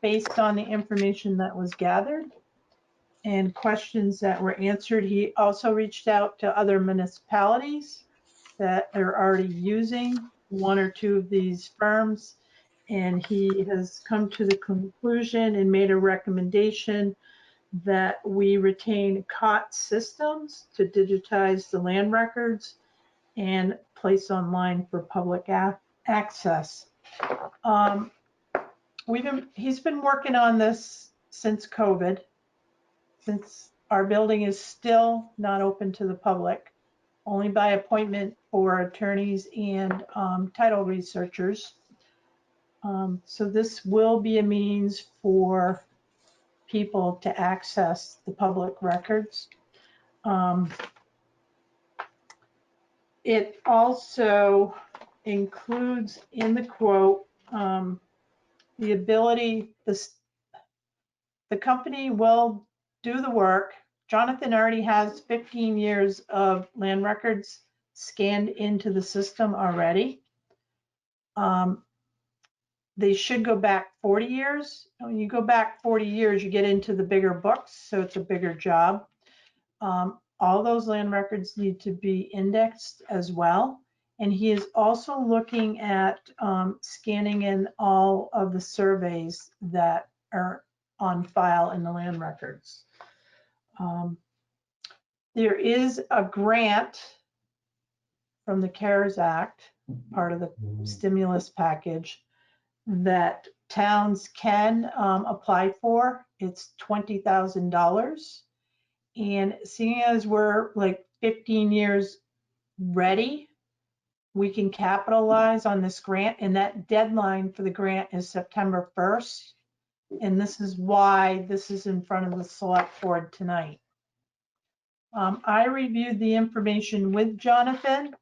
based on the information that was gathered and questions that were answered. He also reached out to other municipalities that are already using 1 or 2 of these firms, and he has come to the conclusion and made a recommendation that we retain COT systems to digitize the land records and place online for public access. He's been working on this since COVID, since our building is still not open to the public, only by appointment for attorneys and title researchers. So this will be a means for people to access the public records. It also includes in the quote the ability, the company will do the work. Jonathan already has 15 years of land records scanned into the system already. They should go back 40 years. When you go back 40 years, you get into the bigger books, so it's a bigger job. All those land records need to be indexed as well. And he is also looking at scanning in all of the surveys that are on file in the land records. There is a grant from the CARES Act, part of the stimulus package, that towns can apply for. It's $20,000. And seeing as we're like 15 years ready, we can capitalize on this grant. And that deadline for the grant is September 1st. And this is why this is in front of the select board tonight. I reviewed the information with Jonathan,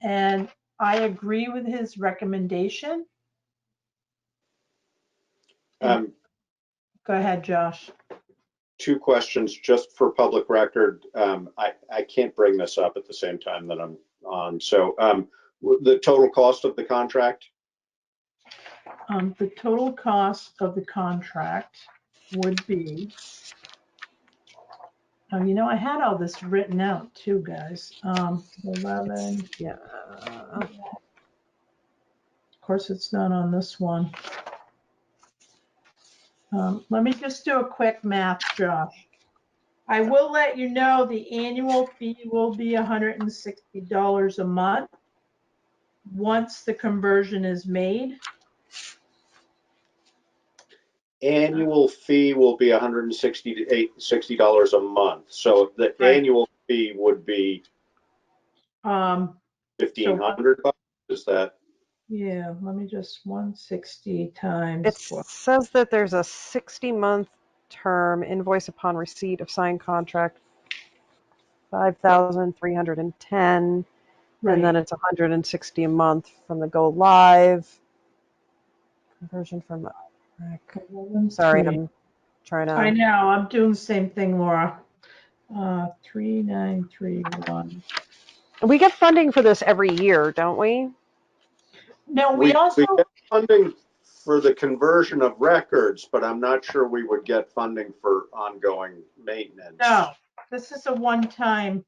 and I agree with his recommendation. Um, Go ahead, Josh. Two questions just for public record. I can't bring this up at the same time that I'm on. So the total cost of the contract? The total cost of the contract would be, you know, I had all this written out too, guys. 11, Yeah. of course, it's not on this one. Let me just do a quick math, Josh. I will let you know the annual fee will be $160 a month once the conversion is made. Annual fee will be $160 a month. So the Right. annual fee would be So, $1,500. Is that? yeah, let me just 160 times It 12. says that there's a 60-month term, invoice upon receipt of signed contract, 5,310, and then it's 160 a month from the go live. Conversion from sorry, I'm trying I to. know, I'm doing the same thing, Laura. 3931. We get funding for this every year, don't we? No, we We also, get funding for the conversion of records, but I'm not sure we would get funding for ongoing maintenance. no, this is a one-time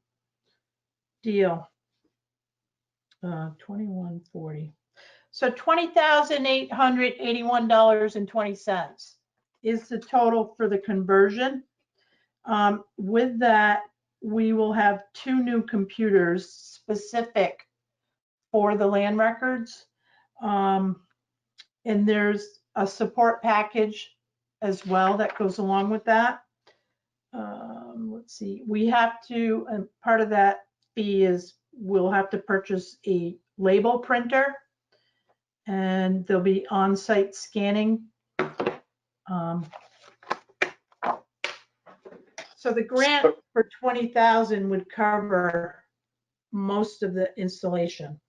deal. 2140. So $20,881.20 is the total for the conversion. With that, we will have 2 new computers specific for the land records. And there's a support package as well that goes along with that. Let's see, we have to, and part of that fee is we'll have to purchase a label printer, and there'll be on-site scanning. So the grant for 20,000 would cover most of the installation.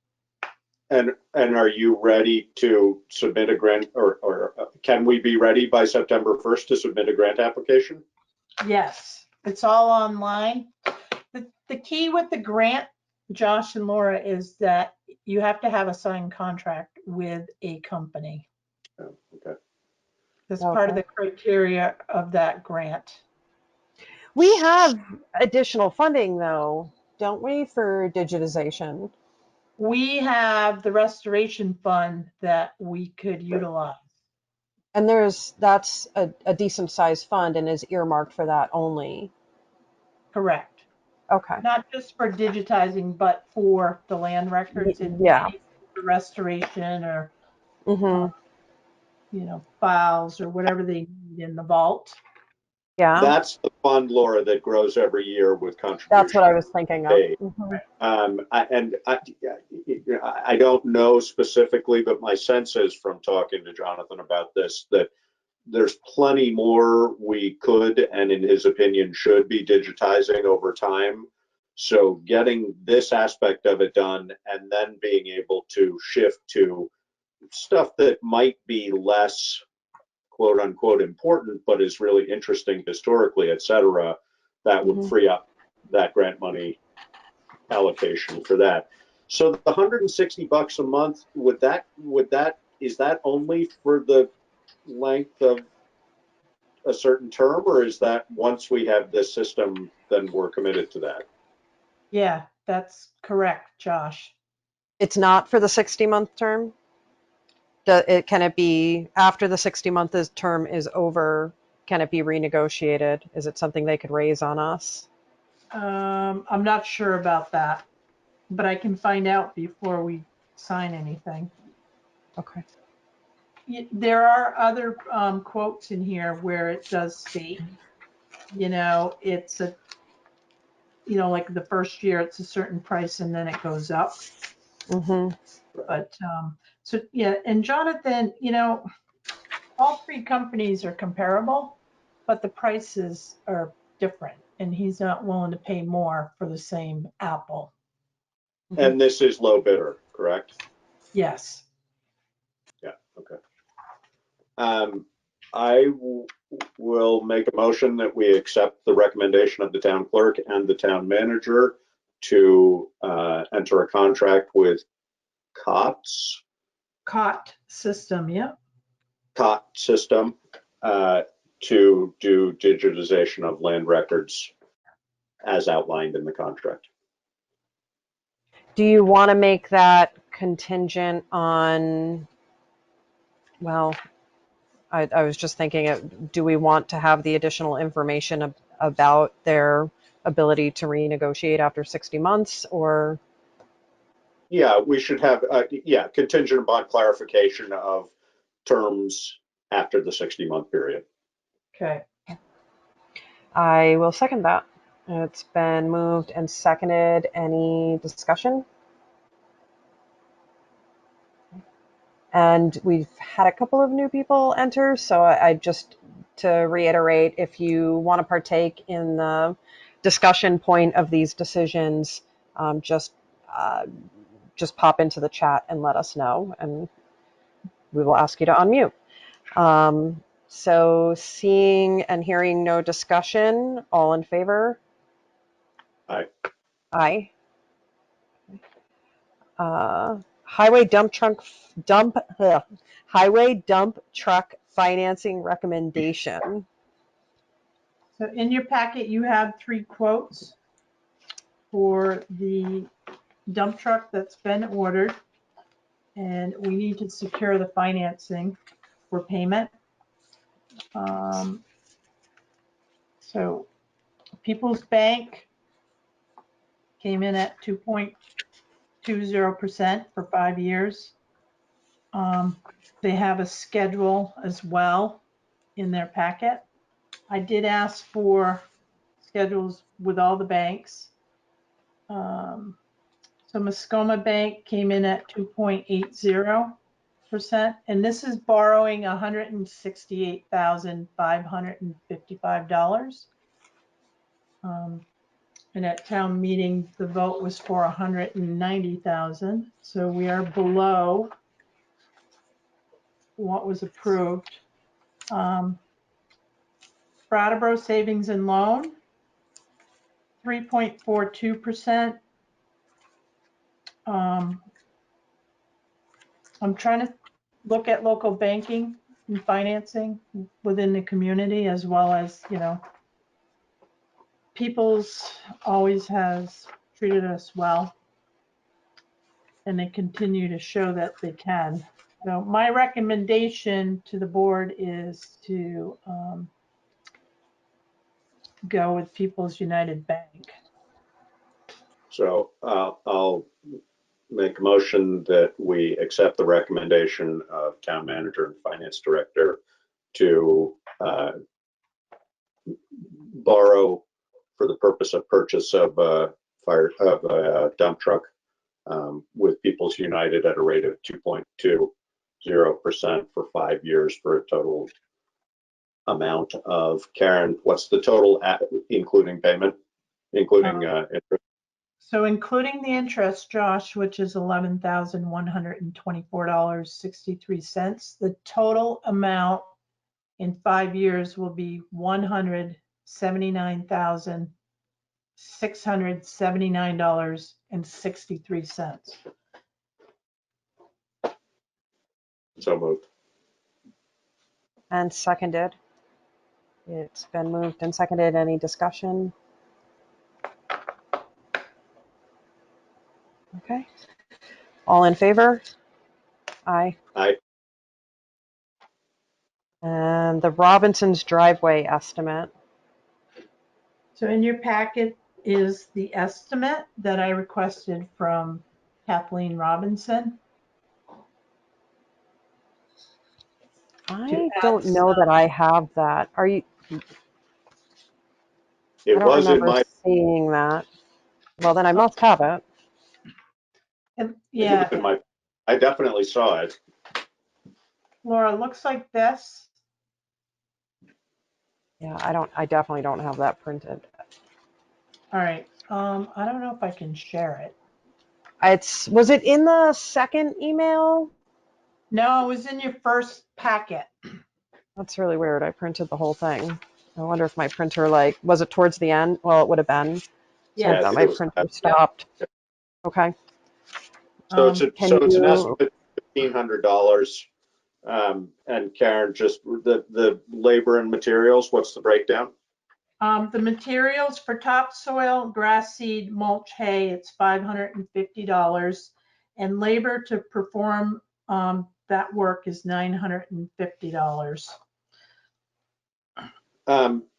And are you ready to submit a grant, or can we be ready by September 1st to submit a grant application? Yes, it's all online. The key with the grant, Josh and Laura, is that you have to have a signed contract with a company. Oh, okay. That's part of the criteria of that grant. We have additional funding, though, don't we, for digitization? We have the restoration fund that we could utilize. And that's a decent sized fund and is earmarked for that only. Correct. Okay. Not just for digitizing, but for the land records and Yeah. the restoration or, Mm-hmm. you know, files or whatever they need in the vault. Yeah. That's the fund, Laura, that grows every year with contributions. That's what I was thinking of. Mm-hmm. I don't know specifically, but my sense is from talking to Jonathan about this, that there's plenty more we could, and in his opinion, should be digitizing over time. So getting this aspect of it done and then being able to shift to stuff that might be less quote unquote important, but is really interesting historically, et cetera, that would free up that grant money allocation for that. So the $160 a month, is that only for the length of a certain term, or is that once we have this system, then we're committed to that? Yeah, that's correct, Josh. It's not for the 60-month term? Can it be after the 60-month term is over? Can it be renegotiated? Is it something they could raise on us? I'm not sure about that, but I can find out before we sign anything. Okay. There are other quotes in here where it does state, you know, it's a, you know, like the first year it's a certain price and then it goes up. Mm-hmm. But so yeah, and Jonathan, you know, all 3 companies are comparable, but the prices are different. and he's not willing to pay more for the same apple. And this is low bidder, correct? Yes. Yeah, okay. Will make a motion that we accept the recommendation of the town clerk and the town manager to enter a contract with COTS, COT system, yeah. COT system, to do digitization of land records as outlined in the contract. Do you want to make that contingent on, well, I was just thinking, do we want to have the additional information about their ability to renegotiate after 60 months or? Yeah, we should have, contingent upon clarification of terms after the 60-month period. Okay. I will second that. It's been moved and seconded. Any discussion? And we've had a couple of new people enter, so I just, to reiterate, if you want to partake in the discussion point of these decisions, just pop into the chat and let us know, and we will ask you to unmute. So seeing and hearing no discussion, all in favor? Aye. Aye. Highway dump truck financing recommendation. So in your packet, you have 3 quotes for the dump truck that's been ordered. And we need to secure the financing for payment. So People's Bank came in at 2.20% for 5 years. They have a schedule as well in their packet. I did ask for schedules with all the banks. So Muskoma Bank came in at 2.80%, and this is borrowing $168,555. And at town meeting, the vote was for 190,000. So we are below what was approved. Brattleboro Savings and Loan, 3.42%. I'm trying to look at local banking and financing within the community, as well as, People's always has treated us well, and they continue to show that they can. So my recommendation to the board is to go with People's United Bank. So I'll make a motion that we accept the recommendation of town manager and finance director to borrow for the purpose of purchase of a dump truck with People's United at a rate of 2.20% for 5 years for a total amount of, Karen, what's the total including payment, including interest? So including the interest, Josh, which is $11,124.63, the total amount in 5 years will be $179,679.63. So moved. And seconded. It's been moved and seconded. Any discussion? Okay. All in favor? Aye. Aye. And the Robinson's driveway estimate. So in your packet is the estimate that I requested from Kathleen Robinson. I don't know that I have that. Are you? It I don't was in remember my, seeing that. Well, then I must have it. And it was in my, I definitely saw it. Laura, looks like this. Yeah, I definitely don't have that printed. All right. I don't know if I can share it. Was it in the second email? No, it was in your first packet. That's really weird. I printed the whole thing. I wonder if my printer, like, was it towards the end? Well, it would have been. So I Yes. thought think my it was. printer stopped. Okay. So it's Can an you, estimate of $1,500. And Karen, just the labor and materials, what's the breakdown? The materials for topsoil, grass seed, mulch, hay, it's $550. And labor to perform that work is $950.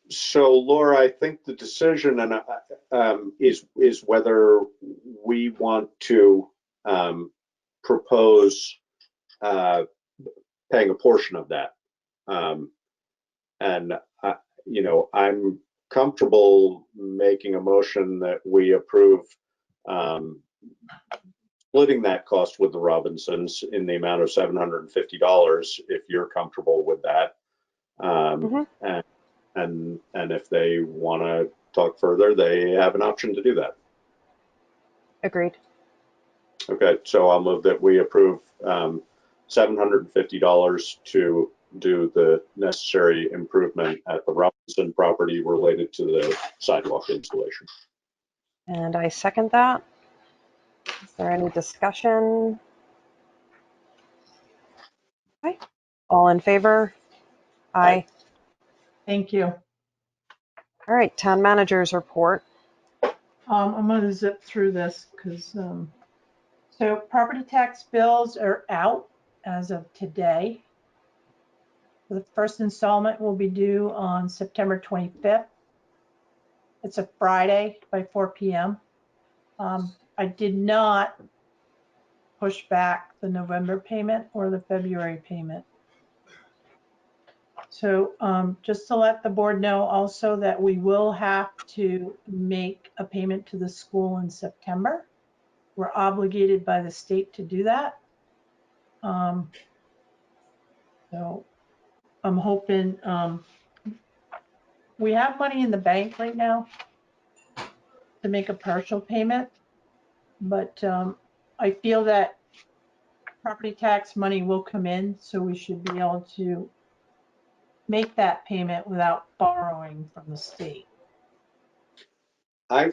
So Laura, I think the decision is whether we want to propose paying a portion of that. And I'm comfortable making a motion that we approve splitting that cost with the Robinsons in the amount of $750, if you're comfortable with that. And if they want to talk further, they have an option to do that. agreed. Okay, so I'll move that we approve $750 to do the necessary improvement at the Robinson property related to the sidewalk installation. And I second that. Is there any discussion? Okay. All in favor? Aye. Thank you. All right, town managers report. I'm going to zip through this because, so property tax bills are out as of today. The first installment will be due on September 25th. It's a Friday by 4 p.m. I did not push back the November payment or the February payment. So just to let the board know also that we will have to make a payment to the school in September. We're obligated by the state to do that. So I'm hoping, we have money in the bank right now to make a partial payment, but I feel that property tax money will come in, so we should be able to make that payment without borrowing from the state. I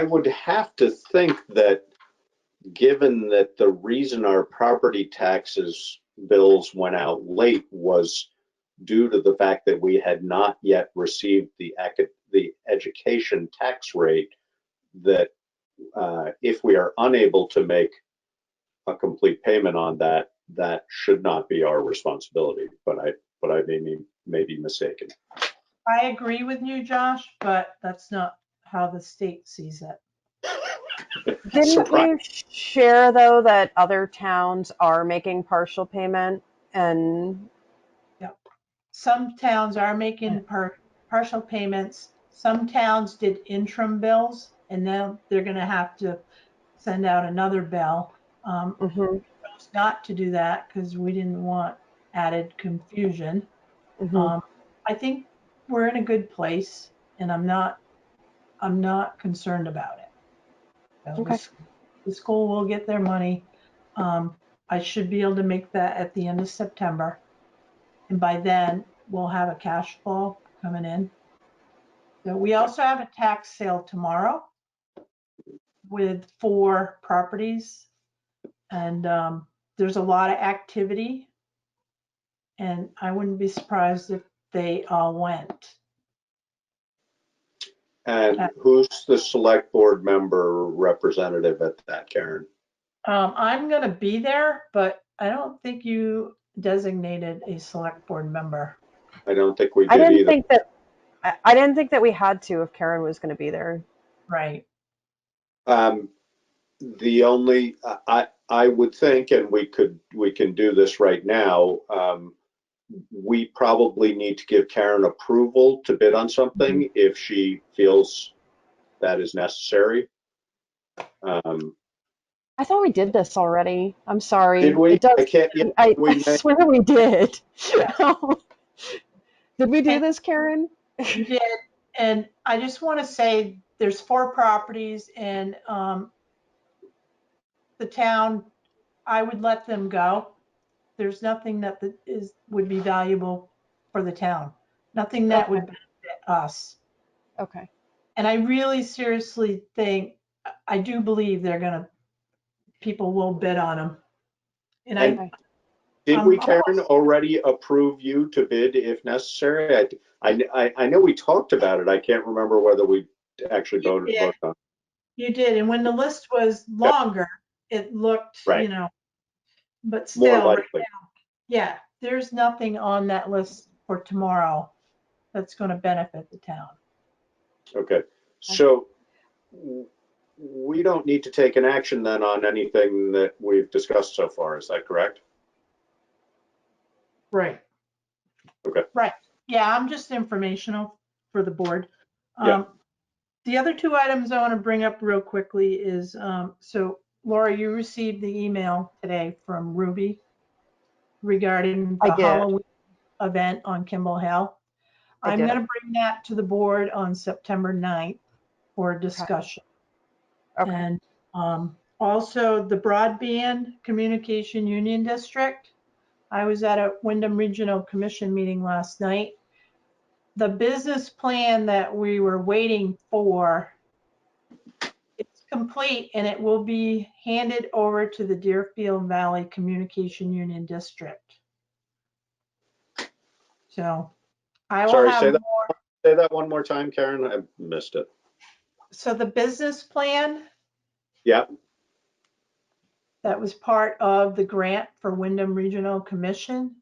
would have to think that, given that the reason our property taxes bills went out late was due to the fact that we had not yet received the education tax rate, that if we are unable to make a complete payment on that, that should not be our responsibility. But I may be mistaken. I agree with you, Josh, but that's not how the state sees it. Didn't you share, though, that other towns are making partial payment? And Yep. Some towns are making partial payments. Some towns did interim bills, and now they're going to have to send out another bill. We chose not to do that because we didn't want added confusion. I think we're in a good place, and I'm not concerned about it. So Okay. the school will get their money. I should be able to make that at the end of September. And by then, we'll have a cash flow coming in. So we also have a tax sale tomorrow with 4 properties. And there's a lot of activity. And I wouldn't be surprised if they all went. And who's the select board member representative at that, Karen? I'm going to be there, but I don't think you designated a select board member. I don't think we did I didn't either. think that I didn't think that we had to if Karen was going to be there. Right. The only I would think, and we can do this right now. We probably need to give Karen approval to bid on something if she feels that is necessary. I thought we did this already. I'm sorry. Did we? It does. I can't. Yeah, I swear we did. Yeah. Did we do this, Karen? You did. And I just want to say there's 4 properties, and the town, I would let them go. There's nothing that would be valuable for the town, nothing that would benefit us. Okay. And I really seriously think, I do believe people will bid on them. And did we, Karen, already approve you to bid if necessary? I know we talked about it. I can't remember whether we actually voted on it. You did, and when the list was longer, it looked, Right. but still, More right likely. now, yeah, there's nothing on that list for tomorrow that's going to benefit the town. Okay, so we don't need to take an action then on anything that we've discussed so far. Is that correct? Right. Okay. Right. Yeah, I'm just informational for the board. Yeah. The other 2 items I want to bring up real quickly is, so Laura, you received the email today from Ruby regarding I the did. Halloween event on Kimball Hill. I I'm did. going to bring that to the board on September 9th for discussion. Okay. And also the Broadband Communication Union District. I was at a Wyndham Regional Commission meeting last night. The business plan that we were waiting for, it's complete, and it will be handed over to the Deerfield Valley Communication Union District. So I will Sorry, have more. say that one more time, Karen. I missed it. So the business plan Yeah. that was part of the grant for Wyndham Regional Commission,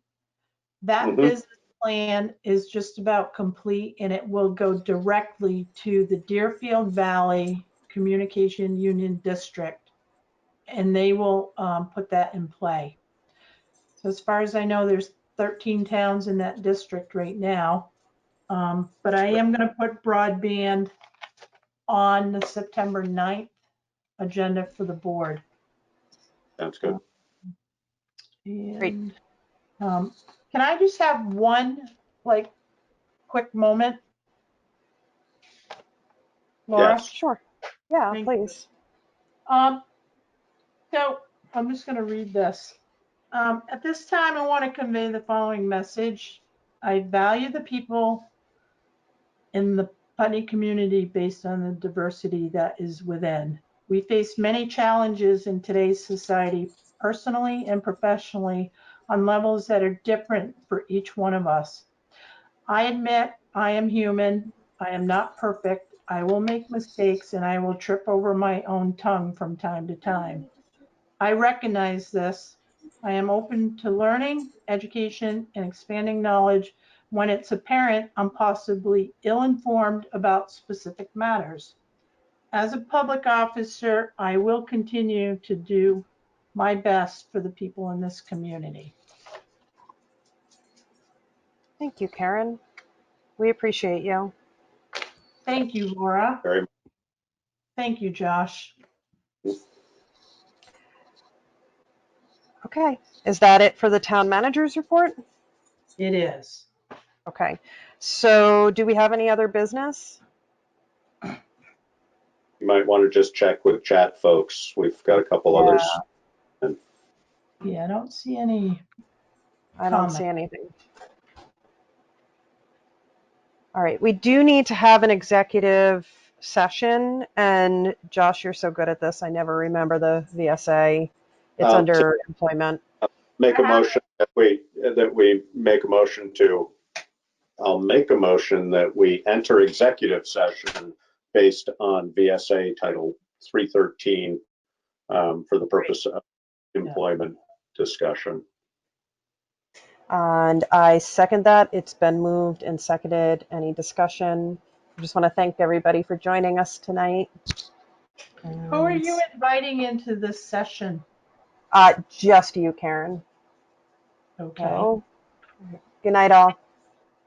that Mhm. business plan is just about complete, and it will go directly to the Deerfield Valley Communication Union District, and they will put that in play. So as far as I know, there's 13 towns in that district right now. But I am going to put broadband on the September 9th agenda for the board. Sounds good. Great. And can I just have one quick moment? Laura? Yes. Sure. Yeah, Thank please. So I'm just going to read this. At this time, I want to convey the following message. I value the people in the Putney community based on the diversity that is within. We face many challenges in today's society, personally and professionally, on levels that are different for each one of us. I admit I am human. I am not perfect. I will make mistakes, and I will trip over my own tongue from time to time. I recognize this. I am open to learning, education, and expanding knowledge when it's apparent I'm possibly ill-informed about specific matters. As a public officer, I will continue to do my best for the people in this community. Thank you, Karen. We appreciate you. Thank you, Laura. Very much. Thank you, Josh. Okay. Is that it for the town manager's report? It is. Okay. So do we have any other business? You might want to just check with chat folks. We've got a couple others. Yeah, I don't see any. I don't see anything. All right. We do need to have an executive session. And Josh, you're so good at this. I never remember the VSA. It's under employment. Make a motion that we make a motion to. I'll make a motion that we enter executive session based on VSA Title 313 for the purpose of employment discussion. And I second that. It's been moved and seconded. Any discussion? I just want to thank everybody for joining us tonight. Who are you inviting into this session? Just you, Karen. Okay. So, good night, all.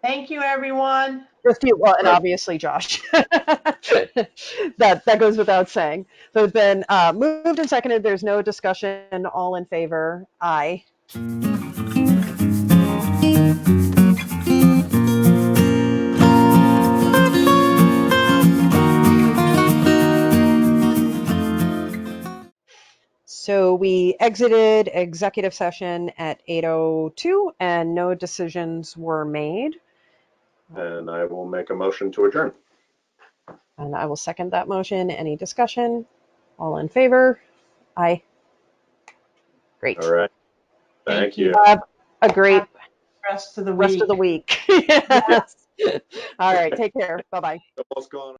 Thank you, everyone. Just you, well, and Right. obviously Josh. that goes without saying. So it's been moved and seconded. There's no discussion. All in favor? Aye. So we exited executive session at 8:02 and no decisions were made. And I will make a motion to adjourn. And I will second that motion. Any discussion? All in favor? Aye. Great. All right. Thank you. Have a great Rest of the rest week. of the week. Yes. All right. Take care. Bye-bye. What's going on?